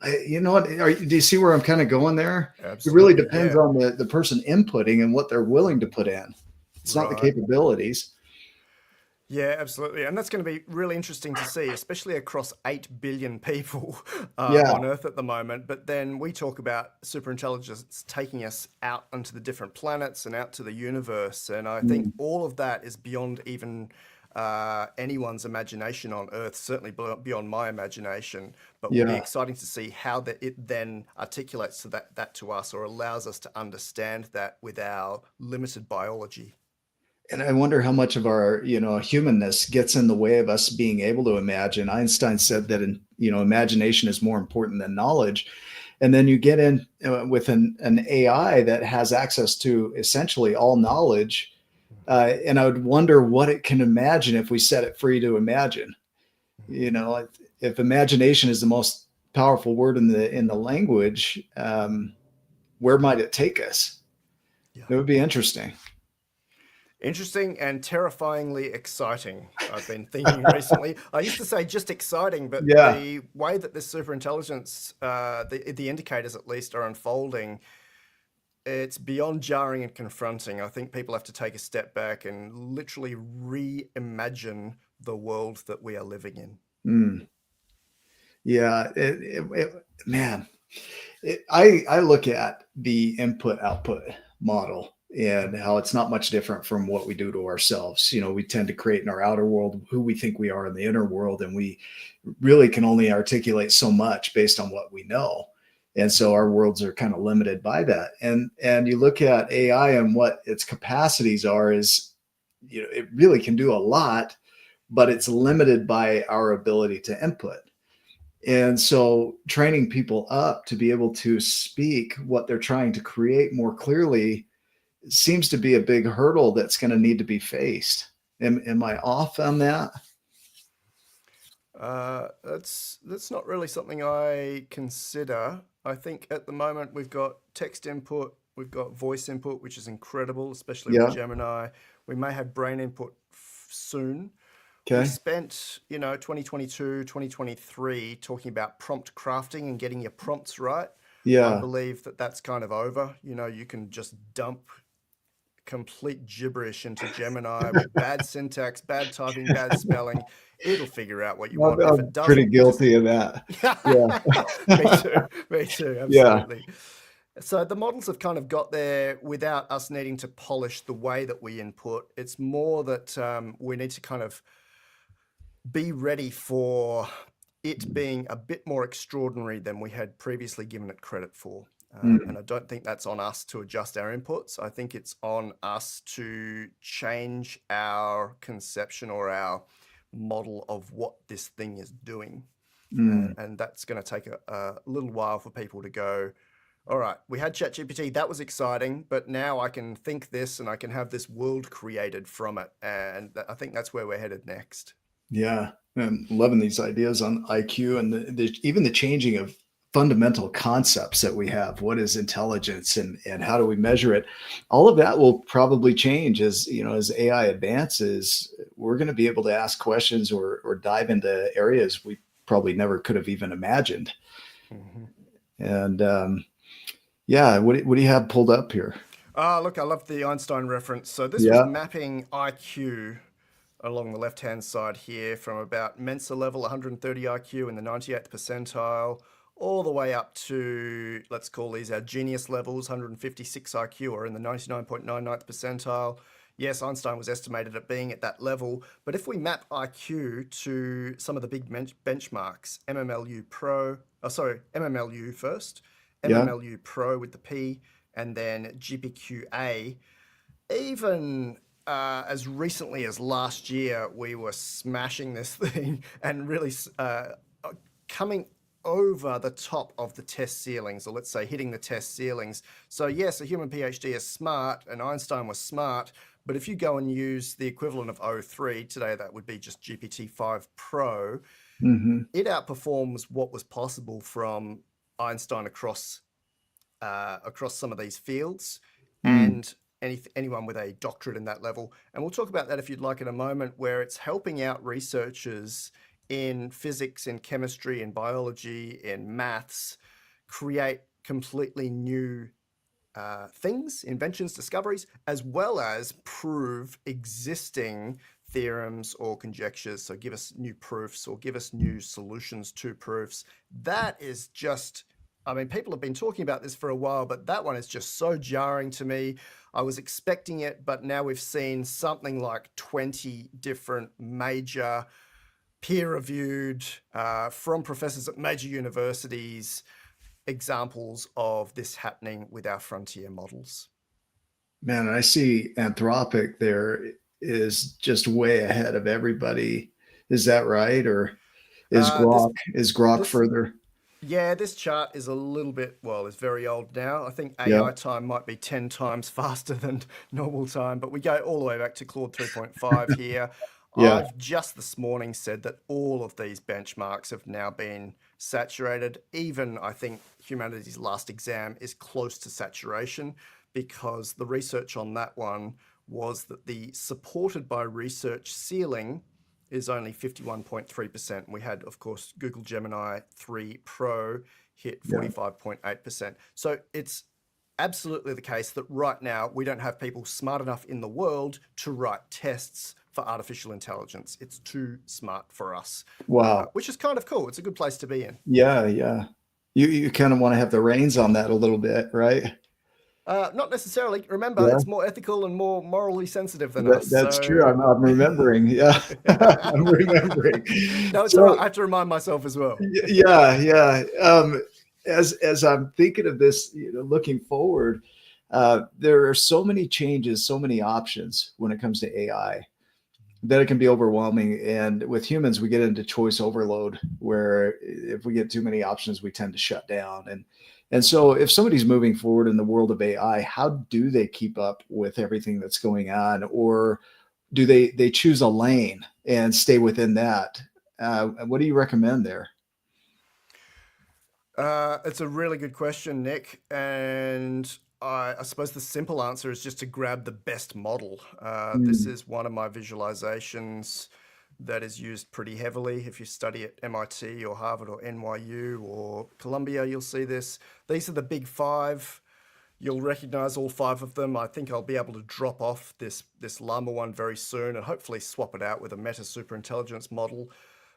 Speaker 1: do you see where I'm kind of going there? It really
Speaker 2: Absolutely,
Speaker 1: depends
Speaker 2: yeah.
Speaker 1: on the person inputting and what they're willing to put in. It's not the
Speaker 2: Right.
Speaker 1: capabilities.
Speaker 2: Yeah, absolutely. And that's going to be really interesting to see, especially across 8 billion people
Speaker 1: Yeah.
Speaker 2: on Earth at the moment. But then we talk about superintelligence taking us out onto the different planets and out to the universe. And I think
Speaker 1: Mm,
Speaker 2: all of that is beyond even anyone's imagination on Earth, certainly beyond my imagination. But will be
Speaker 1: yeah.
Speaker 2: exciting to see how it then articulates that to us or allows us to understand that with our limited biology.
Speaker 1: And I wonder how much of our, humanness gets in the way of us being able to imagine. Einstein said that, imagination is more important than knowledge. And then you get in with an AI that has access to essentially all knowledge. And I would wonder what it can imagine if we set it free to imagine. If imagination is the most powerful word in the language, where might it take us?
Speaker 2: Yeah.
Speaker 1: It would be interesting.
Speaker 2: Interesting and terrifyingly exciting, I've been thinking recently. I used to say just exciting, but
Speaker 1: Yeah.
Speaker 2: the way that this superintelligence, the indicators at least, are unfolding, it's beyond jarring and confronting. I think people have to take a step back and literally reimagine the world that we are living in.
Speaker 1: Mm. Yeah. Man, I look at the input output model and how it's not much different from what we do to ourselves. We tend to create in our outer world who we think we are in the inner world, and we really can only articulate so much based on what we know. And so our worlds are kind of limited by that. And you look at AI and what its capacities are is, it really can do a lot, but it's limited by our ability to input. And so training people up to be able to speak what they're trying to create more clearly seems to be a big hurdle that's going to need to be faced. Am I off on that?
Speaker 2: That's not really something I consider. I think at the moment we've got text input, we've got voice input, which is incredible, especially with
Speaker 1: Yeah.
Speaker 2: Gemini. We may have brain input soon. We
Speaker 1: Okay.
Speaker 2: spent, 2022, 2023 talking about prompt crafting and getting your prompts right. I
Speaker 1: Yeah.
Speaker 2: believe that that's kind of over. You can just dump complete gibberish into Gemini with bad syntax, bad typing, bad spelling. It'll figure out what you want. If
Speaker 1: I'm
Speaker 2: it
Speaker 1: pretty
Speaker 2: doesn't, just
Speaker 1: guilty of that. Yeah.
Speaker 2: me too. Me too.
Speaker 1: Yeah.
Speaker 2: Absolutely. So the models have kind of got there without us needing to polish the way that we input. It's more that we need to kind of be ready for it being a bit more extraordinary than we had previously given it credit for.
Speaker 1: Mm.
Speaker 2: And I don't think that's on us to adjust our inputs. I think it's on us to change our conception or our model of what this thing is doing.
Speaker 1: Mm.
Speaker 2: And that's going to take a little while for people to go, all right, we had ChatGPT, that was exciting, but now I can think this and I can have this world created from it. And I think that's where we're headed next.
Speaker 1: Yeah. I'm loving these ideas on IQ and even the changing of fundamental concepts that we have. What is intelligence, and how do we measure it? All of that will probably change as AI advances. We're going to be able to ask questions or dive into areas we probably never could have even imagined.
Speaker 2: Mm-hmm.
Speaker 1: And yeah, what do you have pulled up here?
Speaker 2: Look, I love the Einstein reference. So this was
Speaker 1: Yeah.
Speaker 2: mapping IQ along the left-hand side here from about Mensa level, 130 IQ in the 98th percentile, all the way up to, let's call these our genius levels, 156 IQ or in the 99.99th percentile. Yes, Einstein was estimated at being at that level, but if we map IQ to some of the big benchmarks, MMLU first,
Speaker 1: Yeah.
Speaker 2: MMLU Pro with the P, and then GPQA, even as recently as last year, we were smashing this thing and really coming over the top of the test ceilings, or let's say hitting the test ceilings. So yes, a human PhD is smart, and Einstein was smart, but if you go and use the equivalent of O3, today that would be just GPT-5 Pro,
Speaker 1: Mm-hmm.
Speaker 2: it outperforms what was possible from Einstein across some of these fields,
Speaker 1: Mm.
Speaker 2: and anyone with a doctorate in that level. And we'll talk about that if you'd like in a moment, where it's helping out researchers in physics, in chemistry, in biology, in maths, create completely new things, inventions, discoveries, as well as prove existing theorems or conjectures. So give us new proofs or give us new solutions to proofs. That is just, I mean, people have been talking about this for a while, but that one is just so jarring to me. I was expecting it, but now we've seen something like 20 different major peer-reviewed from professors at major universities examples of this happening with our frontier models.
Speaker 1: Man, I see Anthropic there is just way ahead of everybody. Is that right? Or is
Speaker 2: This
Speaker 1: Grok
Speaker 2: this
Speaker 1: further?
Speaker 2: Yeah, this chart is a little bit, well, it's very old now. I think
Speaker 1: Yeah.
Speaker 2: AI time might be 10 times faster than normal time, but we go all the way back to Claude 3.5 here.
Speaker 1: Yeah.
Speaker 2: I've just this morning said that all of these benchmarks have now been saturated. Even I think humanity's last exam is close to saturation because the research on that one was that the supported by research ceiling is only 51.3%. We had, of course, Google Gemini 3 Pro hit
Speaker 1: Yeah.
Speaker 2: 45.8%. So it's absolutely the case that right now we don't have people smart enough in the world to write tests for artificial intelligence. It's too smart for us,
Speaker 1: Wow.
Speaker 2: which is kind of cool. It's a good place to be in.
Speaker 1: Yeah. Yeah. You kind of want to have the reins on that a little bit, right?
Speaker 2: Not necessarily. Remember,
Speaker 1: Yeah.
Speaker 2: it's more ethical and more morally sensitive than us.
Speaker 1: That's true.
Speaker 2: So,
Speaker 1: I'm remembering. Yeah. I'm remembering.
Speaker 2: no, it's all right.
Speaker 1: So
Speaker 2: I have to remind myself as well.
Speaker 1: yeah, yeah. As I'm thinking of this, looking forward, there are so many changes, so many options when it comes to AI that it can be overwhelming. And with humans, we get into choice overload, where if we get too many options, we tend to shut down. And so, if somebody's moving forward in the world of AI, how do they keep up with everything that's going on, or do they choose a lane and stay within that? What do you recommend there?
Speaker 2: It's a really good question, Nick. And I suppose the simple answer is just to grab the best model. This
Speaker 1: Mm,
Speaker 2: is one of my visualizations that is used pretty heavily. If you study at MIT or Harvard or NYU or Columbia, you'll see this. These are the big five. You'll recognize all five of them. I think I'll be able to drop off this Llama one very soon and hopefully swap it out with a Meta Superintelligence model.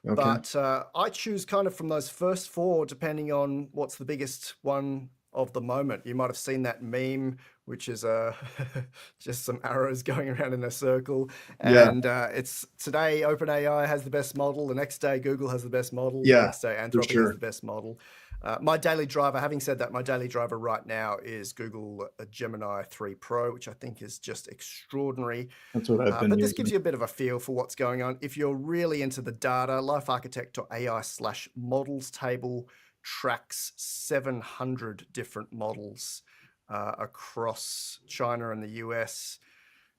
Speaker 1: okay.
Speaker 2: But I choose kind of from those first four, depending on what's the biggest one of the moment. You might have seen that meme, which is just some arrows going around in a circle.
Speaker 1: Yeah.
Speaker 2: And it's today OpenAI has the best model. The next day Google has the best model. The
Speaker 1: Yeah,
Speaker 2: next day
Speaker 1: for
Speaker 2: Anthropic has
Speaker 1: sure.
Speaker 2: the best model. My daily driver, having said that, my daily driver right now is Google Gemini 3 Pro, which I think is just extraordinary.
Speaker 1: That's what I've been
Speaker 2: But this gives
Speaker 1: using.
Speaker 2: you a bit of a feel for what's going on. If you're really into the data, lifearchitect.ai/models table tracks 700 different models across China and the US,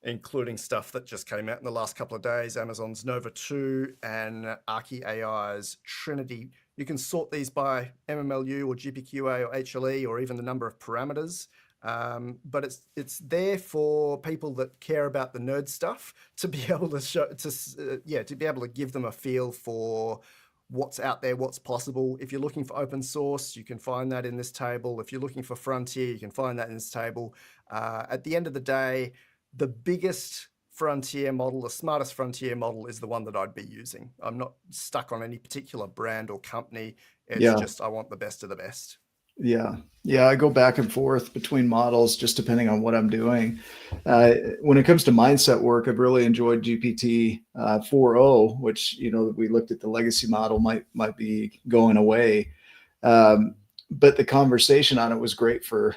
Speaker 2: including stuff that just came out in the last couple of days, Amazon's Nova 2 and Archie AI's Trinity. You can sort these by MMLU or GPQA or HLE or even the number of parameters. But it's there for people that care about the nerd stuff to be able to to be able to give them a feel for what's out there, what's possible. If you're looking for open source, you can find that in this table. If you're looking for frontier, you can find that in this table. At the end of the day, the biggest frontier model, the smartest frontier model is the one that I'd be using. I'm not stuck on any particular brand or company. It's
Speaker 1: Yeah,
Speaker 2: just I want the best of the best.
Speaker 1: yeah, yeah. I go back and forth between models just depending on what I'm doing. When it comes to mindset work, I've really enjoyed GPT 4.0, which we looked at the legacy model might be going away, but the conversation on it was great for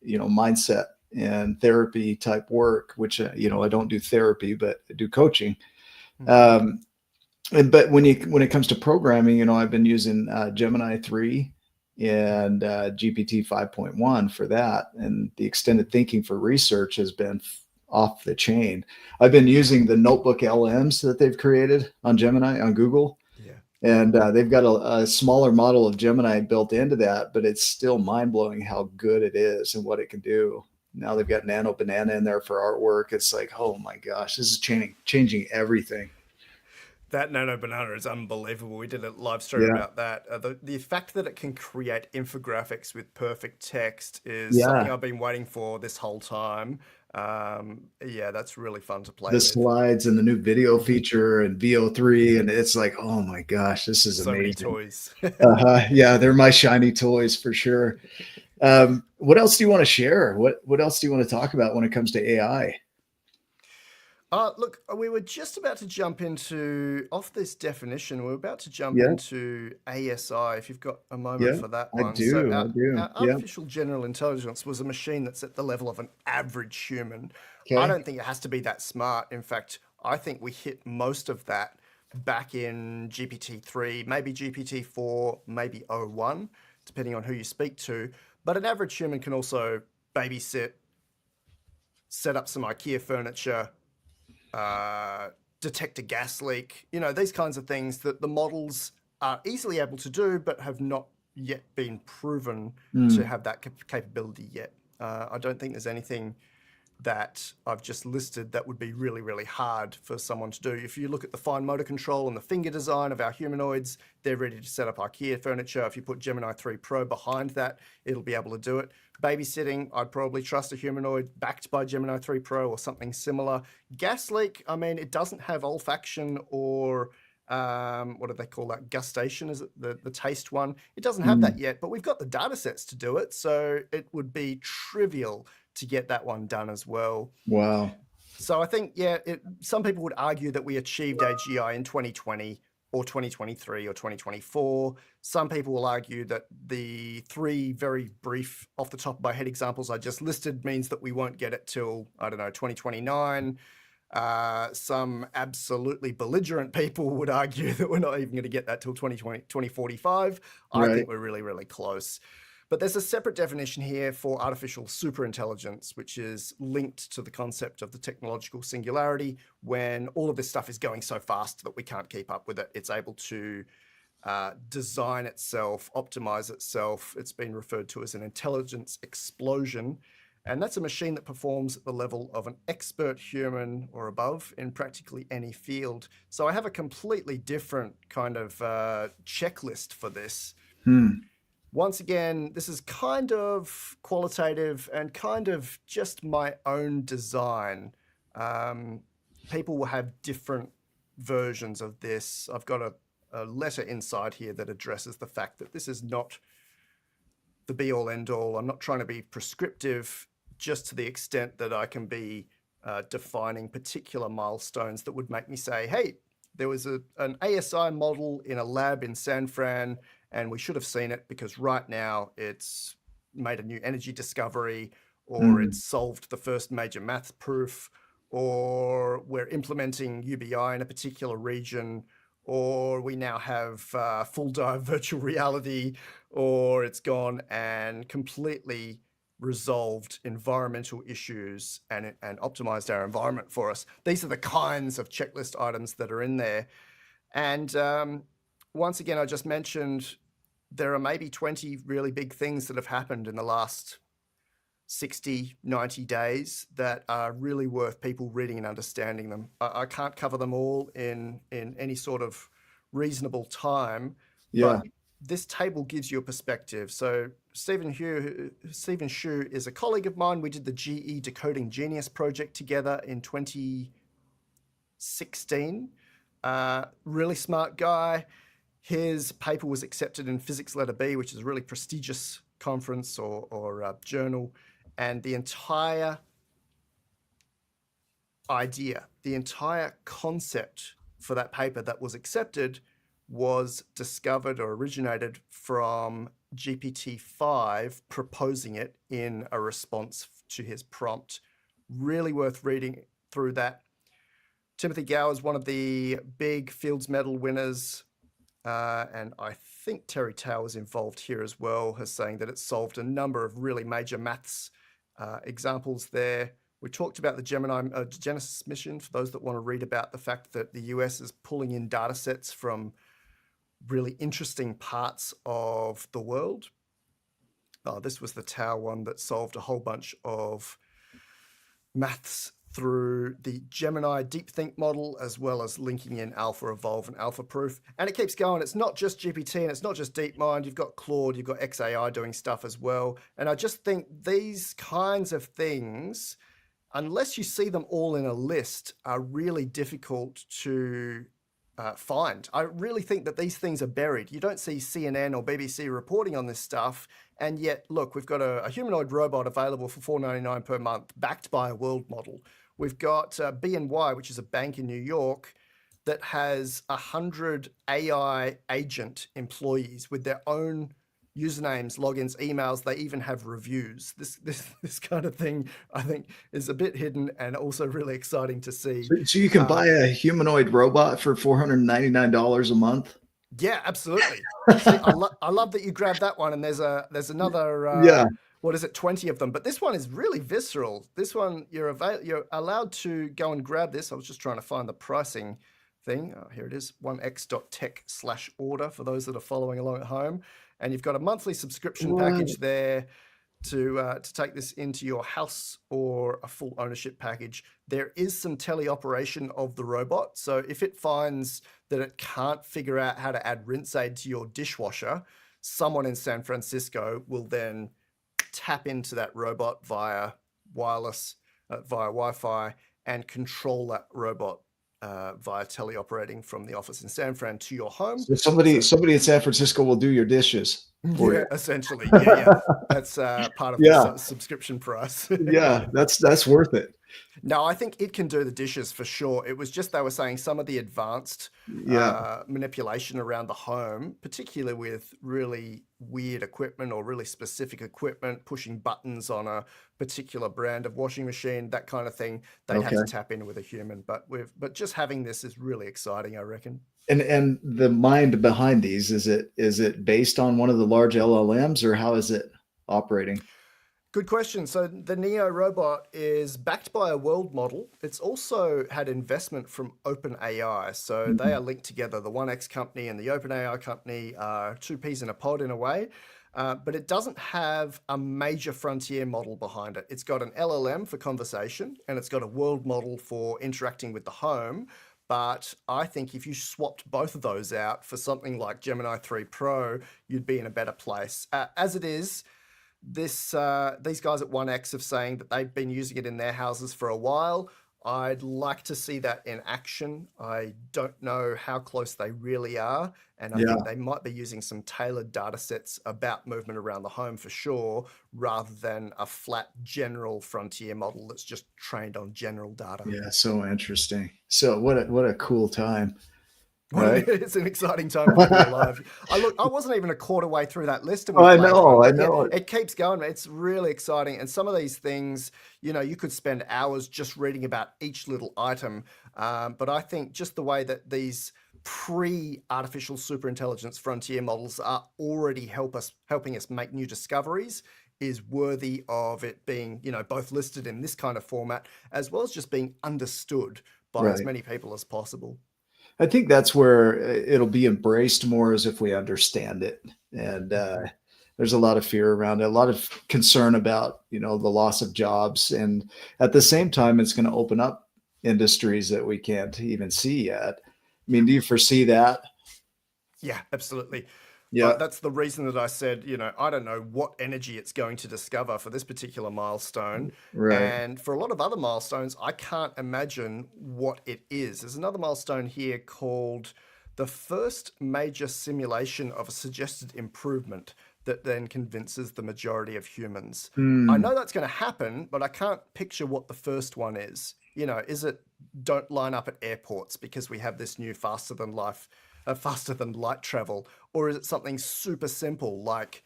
Speaker 1: mindset and therapy type work, which I don't do therapy, but I do coaching. Um, but when it comes to programming, I've been using Gemini 3 and GPT 5.1 for that, and the extended thinking for research has been off the chain. I've been using the notebook LLMs that they've created on Gemini on Google,
Speaker 2: Yeah.
Speaker 1: and they've got a smaller model of Gemini built into that, but it's still mind blowing how good it is and what it can do. Now they've got Nano Banana in there for artwork. It's like, oh my gosh, this is changing everything.
Speaker 2: That Nano Banana is unbelievable. We did a live stream
Speaker 1: Yeah,
Speaker 2: about that. The fact that it can create infographics with perfect text is something
Speaker 1: yeah.
Speaker 2: I've been waiting for this whole time. Yeah, that's really fun to play
Speaker 1: The
Speaker 2: with.
Speaker 1: slides and the new video feature and VO3, and it's like, oh my gosh, this is
Speaker 2: So many
Speaker 1: amazing.
Speaker 2: toys.
Speaker 1: Yeah, they're my shiny toys for sure. What else do you want to share? What else do you want to talk about when it comes to AI?
Speaker 2: Look, we were just about to jump into, off this definition, we're about to jump
Speaker 1: Yeah,
Speaker 2: into ASI, if you've got a moment
Speaker 1: yeah,
Speaker 2: for that
Speaker 1: I
Speaker 2: one. So,
Speaker 1: do. I do.
Speaker 2: our
Speaker 1: Yeah.
Speaker 2: artificial general intelligence was a machine that's at the level of an average human. I
Speaker 1: Okay.
Speaker 2: don't think it has to be that smart. In fact, I think we hit most of that back in GPT-3, maybe GPT-4, maybe O1, depending on who you speak to. But an average human can also babysit, set up some IKEA furniture, detect a gas leak, these kinds of things that the models are easily able to do, but have not yet been proven to
Speaker 1: Mm.
Speaker 2: have that capability yet. I don't think there's anything that I've just listed that would be really, really hard for someone to do. If you look at the fine motor control and the finger design of our humanoids, they're ready to set up IKEA furniture. If you put Gemini 3 Pro behind that, it'll be able to do it. Babysitting, I'd probably trust a humanoid backed by Gemini 3 Pro or something similar. Gas leak, I mean, it doesn't have olfaction or what do they call that? Gustation, is it the taste one? It doesn't have that
Speaker 1: Mm.
Speaker 2: yet, but we've got the data sets to do it. So it would be trivial to get that one done as well.
Speaker 1: Wow.
Speaker 2: So I think, yeah, some people would argue that we achieved AGI in 2020 or 2023 or 2024. Some people will argue that the three very brief, off the top of my head examples I just listed means that we won't get it till, I don't know, 2029. Some absolutely belligerent people would argue that we're not even going to get that till 2020, 2045. I
Speaker 1: Right.
Speaker 2: think we're really, really close. But there's a separate definition here for artificial superintelligence, which is linked to the concept of the technological singularity. When all of this stuff is going so fast that we can't keep up with it, it's able to design itself, optimize itself. It's been referred to as an intelligence explosion. And that's a machine that performs at the level of an expert human or above in practically any field. So I have a completely different kind of checklist for this.
Speaker 1: Hmm.
Speaker 2: Once again, this is kind of qualitative and kind of just my own design. People will have different versions of this. I've got a letter inside here that addresses the fact that this is not the be all end all. I'm not trying to be prescriptive, just to the extent that I can be defining particular milestones that would make me say, hey, there was an ASI model in a lab in San Fran, and we should have seen it because right now it's made a new energy discovery, or it's solved the first major math proof, or we're implementing UBI in a particular region, or we now have full dive virtual reality, or it's gone and completely resolved environmental issues and optimized our environment for us. These are the kinds of checklist items that are in there. And once again, I just mentioned there are maybe 20 really big things that have happened in the last 60, 90 days that are really worth people reading and understanding them. I can't cover them all in any sort of reasonable time,
Speaker 1: Yeah.
Speaker 2: but this table gives you a perspective. So Stephen Shu is a colleague of mine. We did the GE Decoding Genius project together in 2016. Really smart guy. His paper was accepted in Physics Letter B, which is a really prestigious conference or journal. And the entire idea, the entire concept for that paper that was accepted was discovered or originated from GPT-5 proposing it in a response to his prompt. Really worth reading through that. Timothy Gow is one of the big Fields Medal winners, and I think Terry Tao is involved here as well, has saying that it solved a number of really major maths examples there. We talked about the Genesis mission, for those that want to read about the fact that the US is pulling in data sets from really interesting parts of the world. This was the Tau one that solved a whole bunch of maths through the Gemini DeepThink model, as well as linking in Alpha Evolve and Alpha Proof. And it keeps going. It's not just GPT and it's not just DeepMind. You've got Claude, you've got XAI doing stuff as well. And I just think these kinds of things, unless you see them all in a list, are really difficult to find. I really think that these things are buried. You don't see CNN or BBC reporting on this stuff, and yet, look, we've got a humanoid robot available for $4.99 per month, backed by a world model. We've got BNY, which is a bank in New York that has 100 AI agent employees with their own usernames, logins, emails. They even have reviews. This kind of thing, I think, is a bit hidden and also really exciting to see.
Speaker 1: So you can buy a humanoid robot for $499 a month.
Speaker 2: Yeah, absolutely. See, I love that you grabbed that one, and there's another
Speaker 1: Yeah.
Speaker 2: what is it, 20 of them, but this one is really visceral. This one you're allowed to go and grab this. I was just trying to find the pricing thing. Oh, here it is, 1x.tech/order for those that are following along at home, and you've got a monthly subscription package there to take this into your house, or a full ownership package. There is some teleoperation of the robot. So if it finds that it can't figure out how to add rinse aid to your dishwasher, someone in San Francisco will then tap into that robot via wireless, via Wi-Fi, and control that robot via teleoperating from the office in San Fran to your home.
Speaker 1: So somebody in San Francisco will do your dishes for
Speaker 2: Yeah,
Speaker 1: you.
Speaker 2: essentially. Yeah. That's part of the subscription price.
Speaker 1: Yeah, that's worth it.
Speaker 2: No, I think it can do the dishes for sure. It was just they were saying some of the advanced manipulation around the home, particularly with really weird equipment or really specific equipment, pushing buttons on a particular brand of washing machine, that kind of thing. They'd have to tap in with a human. But just having this is really exciting, I reckon.
Speaker 1: And the mind behind these, is it based on one of the large LLMs, or how is it operating?
Speaker 2: Good question. So the Neo robot is backed by a world model. It's also had investment from OpenAI. So they are linked together. The 1X company and the OpenAI company are two peas in a pod in a way. But it doesn't have a major frontier model behind it. It's got an LLM for conversation, and it's got a world model for interacting with the home. But I think if you swapped both of those out for something like Gemini 3 Pro, you'd be in a better place. As it is, these guys at 1X have saying that they've been using it in their houses for a while. I'd like to see that in action. I don't know how close they really are, and I think they might be using some tailored data sets about movement around the home for sure, rather than a flat general frontier model that's just trained on general data.
Speaker 1: Yeah, so interesting. So what a cool time.
Speaker 2: Right? It's an exciting time to be alive. I wasn't even a quarter way through that list. And
Speaker 1: I know. Yeah,
Speaker 2: it keeps going. It's really exciting. And some of these things, you could spend hours just reading about each little item. But I think just the way that these pre-artificial superintelligence frontier models are already helping us make new discoveries is worthy of it being, both listed in this kind of format, as well as just being understood by as many people as possible.
Speaker 1: I think that's where it'll be embraced more, as if we understand it. And there's a lot of fear around it, a lot of concern about, the loss of jobs. And at the same time, it's going to open up industries that we can't even see yet. I mean, do you foresee that?
Speaker 2: Yeah, absolutely.
Speaker 1: Yeah.
Speaker 2: That's the reason that I said, I don't know what energy it's going to discover for this particular milestone.
Speaker 1: Right.
Speaker 2: And for a lot of other milestones, I can't imagine what it is. There's another milestone here called the first major simulation of a suggested improvement that then convinces the majority of humans. I know that's going to happen, but I can't picture what the first one is. Is it don't line up at airports because we have this new faster than light travel? Or is it something super simple like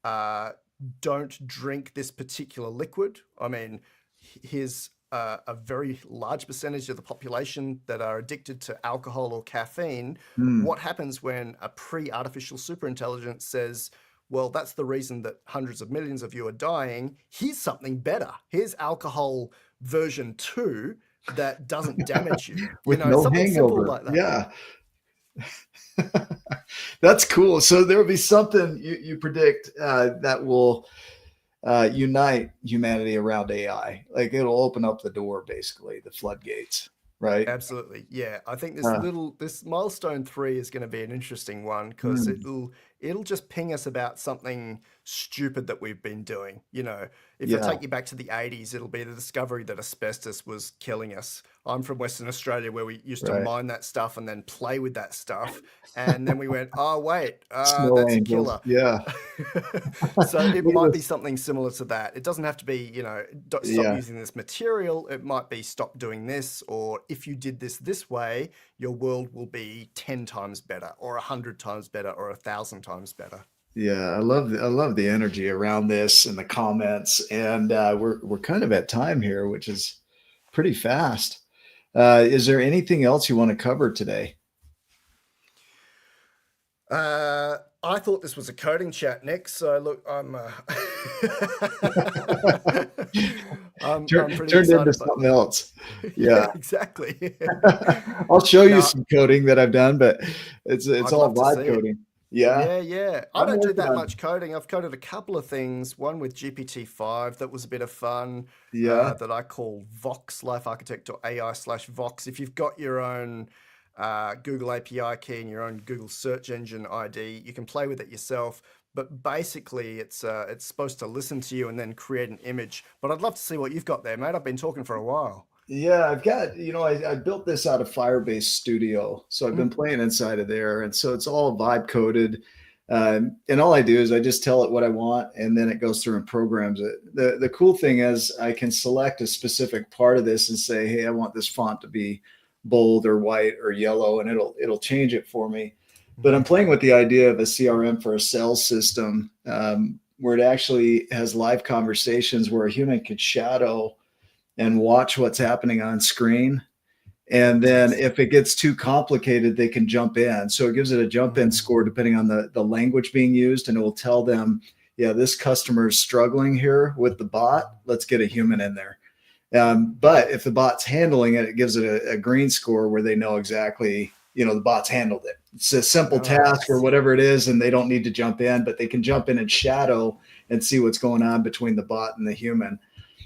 Speaker 2: don't drink this particular liquid? I mean, here's a very large percentage of the population that are addicted to alcohol or caffeine. What happens when a pre-artificial superintelligence says, well, that's the reason that hundreds of millions of you are dying. Here's something better. Here's alcohol version 2 that doesn't damage you.
Speaker 1: With no
Speaker 2: something
Speaker 1: hangover.
Speaker 2: Simple like that.
Speaker 1: Yeah. That's cool. So there'll be something you predict that will unite humanity around AI. Like it'll open up the door, basically, the floodgates, right?
Speaker 2: Absolutely. Yeah. I think this milestone 3 is going to be an interesting one because it'll just ping us about something stupid that we've been doing. If I
Speaker 1: Yeah.
Speaker 2: take you back to the 80s, it'll be the discovery that asbestos was killing us. I'm from Western Australia, where we used to
Speaker 1: Right.
Speaker 2: mine that stuff and then play with that stuff. And then we went, oh, wait,
Speaker 1: Snow
Speaker 2: that's a
Speaker 1: angels.
Speaker 2: killer.
Speaker 1: Yeah.
Speaker 2: So it
Speaker 1: Look at
Speaker 2: might be
Speaker 1: this.
Speaker 2: something similar to that. It doesn't have to be, stop
Speaker 1: Yeah.
Speaker 2: using this material. It might be stop doing this, or if you did this way, your world will be 10 times better, or 100 times better, or 1,000 times better.
Speaker 1: Yeah, I love the energy around this and the comments, and we're kind of at time here, which is pretty fast. Is there anything else you want to cover today?
Speaker 2: I thought this was a coding chat, Nick. So look, I'm pretty
Speaker 1: Turned into
Speaker 2: excited.
Speaker 1: something else.
Speaker 2: Yeah,
Speaker 1: Yeah.
Speaker 2: exactly.
Speaker 1: I'll show you
Speaker 2: Now,
Speaker 1: some coding that I've done, but it's
Speaker 2: I'd
Speaker 1: all
Speaker 2: love to
Speaker 1: vibe
Speaker 2: see it.
Speaker 1: coding. Yeah.
Speaker 2: Yeah. I
Speaker 1: I'm
Speaker 2: don't do
Speaker 1: working
Speaker 2: that
Speaker 1: on.
Speaker 2: much coding. I've coded a couple of things. One with GPT-5 that was a bit of fun,
Speaker 1: Yeah.
Speaker 2: that I call Vox, Life Architect or AI/Vox. If you've got your own Google API key and your own Google search engine ID, you can play with it yourself. But basically, it's supposed to listen to you and then create an image. But I'd love to see what you've got there, mate. I've been talking for a while.
Speaker 1: Yeah, I've got, I built this out of Firebase Studio. So I've been
Speaker 2: Mm.
Speaker 1: playing inside of there. And so it's all vibe coded. And all I do is I just tell it what I want, and then it goes through and programs it. The cool thing is I can select a specific part of this and say, hey, I want this font to be bold or white or yellow, and it'll change it for me. But I'm playing with the idea of a CRM for a sales system, where it actually has live conversations where a human could shadow and watch what's happening on screen. And then if it gets too complicated, they can jump in. So it gives it a jump in score depending on the language being used. And it will tell them, yeah, this customer is struggling here with the bot. Let's get a human in there. But if the bot's handling it, it gives it a green score where they know exactly, the bot's handled it. It's a simple task or
Speaker 2: Nice.
Speaker 1: whatever it is, and they don't need to jump in, but they can jump in and shadow and see what's going on between the bot and the human.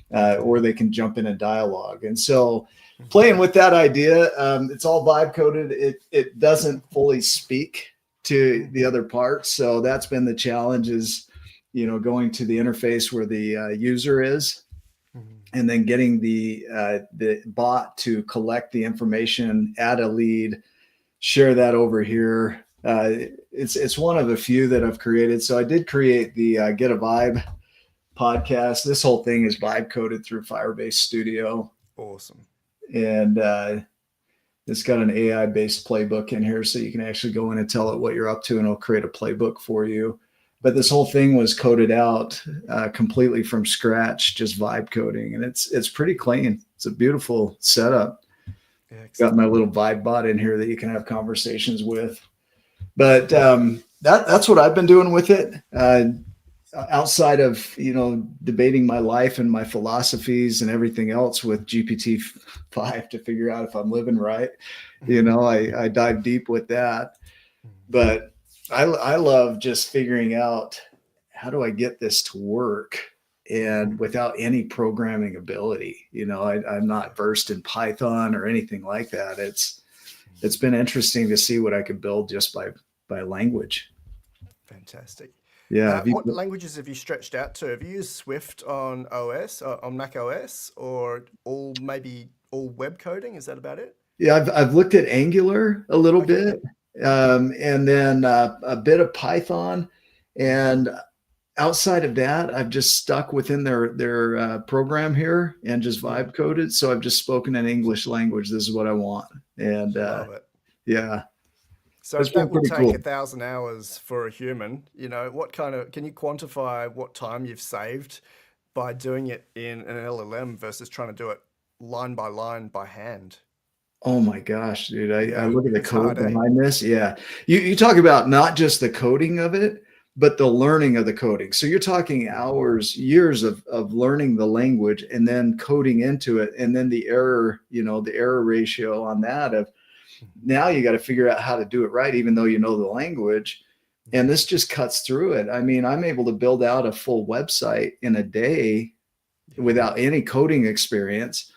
Speaker 1: Or they can jump in and dialogue. And so playing with that idea, it's all vibe coded. It doesn't fully speak to the other parts. So that's been the challenge is, going to the interface where the user is, and then getting the bot to collect the information, add a lead, share that over here. It's one of a few that I've created. So I did create the GitAVibe podcast. This whole thing is vibe coded through Firebase Studio.
Speaker 2: Awesome.
Speaker 1: And it's got an AI based playbook in here. So you can actually go in and tell it what you're up to, and it'll create a playbook for you. But this whole thing was coded out completely from scratch, just vibe coding. And it's pretty clean. It's a beautiful setup.
Speaker 2: Excellent.
Speaker 1: Got my little vibe bot in here that you can have conversations with. But that's what I've been doing with it. Outside of, debating my life and my philosophies and everything else with GPT-5 to figure out if I'm living right, I dive deep with that. But I love just figuring out, how do I get this to work and without any programming ability? I'm not versed in Python or anything like that. It's been interesting to see what I could build just by language.
Speaker 2: Fantastic.
Speaker 1: Yeah.
Speaker 2: What languages have you stretched out to? Have you used Swift on Mac OS, or maybe all web coding? Is that about it?
Speaker 1: Yeah, I've looked at Angular a little bit, and then a bit of Python, and outside of that, I've just stuck within their program here and just vibe coded. So I've just spoken in English language. This is what I want, and
Speaker 2: Love it.
Speaker 1: yeah.
Speaker 2: So
Speaker 1: It's
Speaker 2: if
Speaker 1: been
Speaker 2: that would
Speaker 1: pretty
Speaker 2: take
Speaker 1: cool.
Speaker 2: 1,000 hours for a human, can you quantify what time you've saved by doing it in an LLM versus trying to do it line by line by hand?
Speaker 1: Oh my gosh, dude. I
Speaker 2: Yeah,
Speaker 1: look at the
Speaker 2: it's
Speaker 1: code
Speaker 2: hard, eh?
Speaker 1: behind this. Yeah. You talk about not just the coding of it, but the learning of the coding. So you're talking hours, years of learning the language and then coding into it. And then the error ratio on that of now you got to figure out how to do it right, even though you know the language. And this just cuts through it. I mean, I'm able to build out a full website in a day without any coding experience.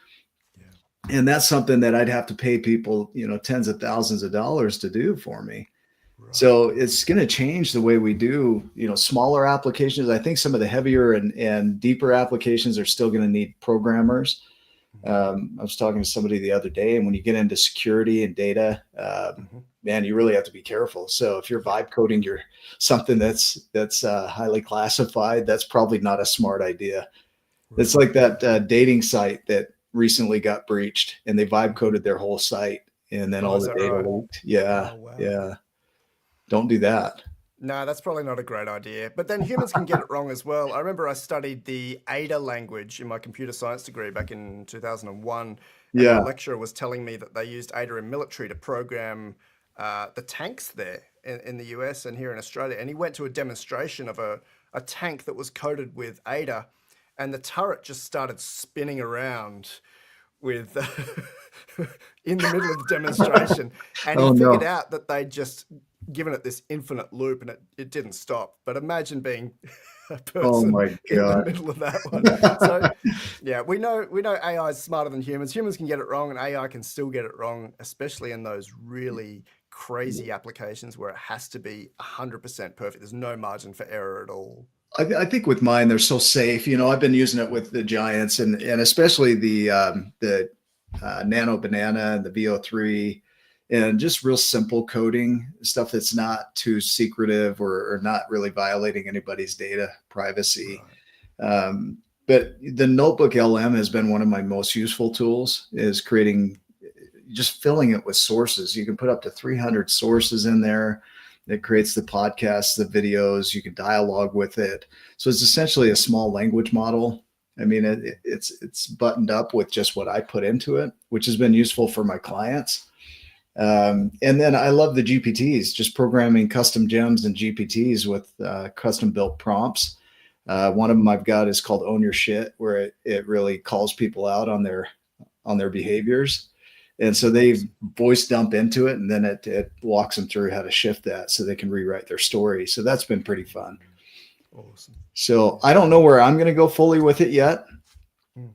Speaker 1: And that's something that I'd have to pay people, tens of thousands of dollars to do for me. So it's going to change the way we do, smaller applications. I think some of the heavier and deeper applications are still going to need programmers. I was talking to somebody the other day, and when you get into security and data, man, you really have to be careful. So if you're vibe coding something that's highly classified, that's probably not a smart idea. Right. It's like that dating site that recently got breached, and they vibe coded their whole site, and then all the data leaked. Yeah, wow. Yeah. Don't do that.
Speaker 2: No, that's probably not a great idea. But then humans can get it wrong as well. I remember I studied the Ada language in my computer science degree back in 2001. And my lecturer was telling me that they used Ada in military to program the tanks there in the US and here in Australia. And he went to a demonstration of a tank that was coded with Ada, and the turret just started spinning around with in the middle of the demonstration. And he figured out that they'd just given it this infinite loop, and it didn't stop. But imagine being a person in the middle of that one. So yeah, we know AI is smarter than humans. Humans can get it wrong, and AI can still get it wrong, especially in those really crazy applications where it has to be 100% perfect. There's no margin for error at all.
Speaker 1: I think with mine, they're so safe. I've been using it with the giants, and especially the Nano Banana and the VO3, and just real simple coding stuff that's not too secretive or not really violating anybody's data privacy. Right. But the Notebook LM has been one of my most useful tools, is just filling it with sources. You can put up to 300 sources in there. It creates the podcasts, the videos, you can dialogue with it. So it's essentially a small language model. I mean, it's buttoned up with just what I put into it, which has been useful for my clients. And then I love the GPTs, just programming custom gems and GPTs with custom built prompts. One of them I've got is called Own Your Shit, where it really calls people out on their behaviors. And so they voice dump into it, and then it walks them through how to shift that so they can rewrite their story. So that's been pretty fun.
Speaker 2: Awesome.
Speaker 1: So I don't know where I'm going to go fully with it yet.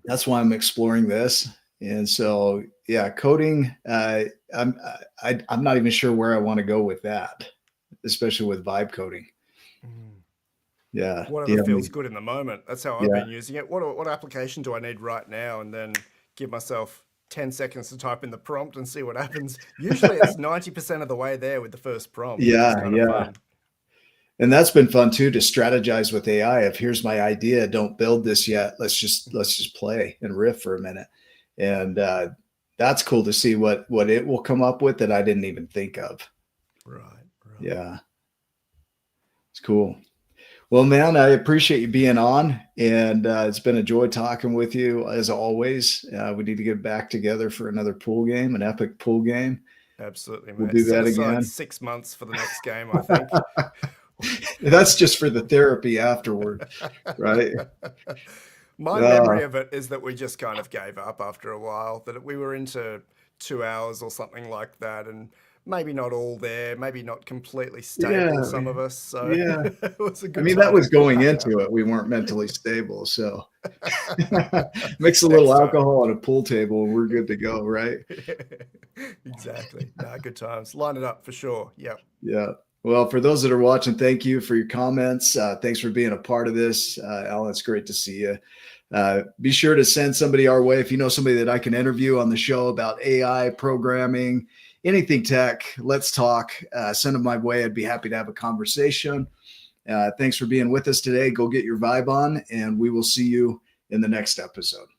Speaker 1: That's why I'm exploring this. And so, yeah, coding, I'm not even sure where I want to go with that, especially with vibe coding. Yeah.
Speaker 2: Whatever feels good in the moment. That's how I've been using it. What application do I need right now? And then give myself 10 seconds to type in the prompt and see what happens. Usually it's 90% of the way there with the first prompt.
Speaker 1: Yeah. Fun. And that's been fun too, to strategize with AI. If here's my idea, don't build this yet. Let's just play and riff for a minute. And that's cool to see what it will come up with that I didn't even think of.
Speaker 2: Right.
Speaker 1: Yeah. It's cool. Well, man, I appreciate you being on, and it's been a joy talking with you as always. We need to get back together for another pool game, an epic pool game.
Speaker 2: Absolutely, mate.
Speaker 1: We'll do that again.
Speaker 2: 6 months for the next game, I think.
Speaker 1: That's just for the therapy afterward, right?
Speaker 2: My memory of it is that we just kind of gave up after a while, that we were into 2 hours or something like that, and maybe not all there, maybe not completely stable, some of us. So it was a good time.
Speaker 1: That was going into it. We weren't mentally stable. So mix a little alcohol on a pool table and we're good to go, right?
Speaker 2: Exactly. Good times. Line it up for sure. Yep.
Speaker 1: Yeah. Well, for those that are watching, thank you for your comments. Thanks for being a part of this. Alan, it's great to see you. Be sure to send somebody our way. If you know somebody that I can interview on the show about AI, programming, anything tech, let's talk. Send them my way. I'd be happy to have a conversation. Thanks for being with us today. Go get your vibe on, and we will see you in the next episode.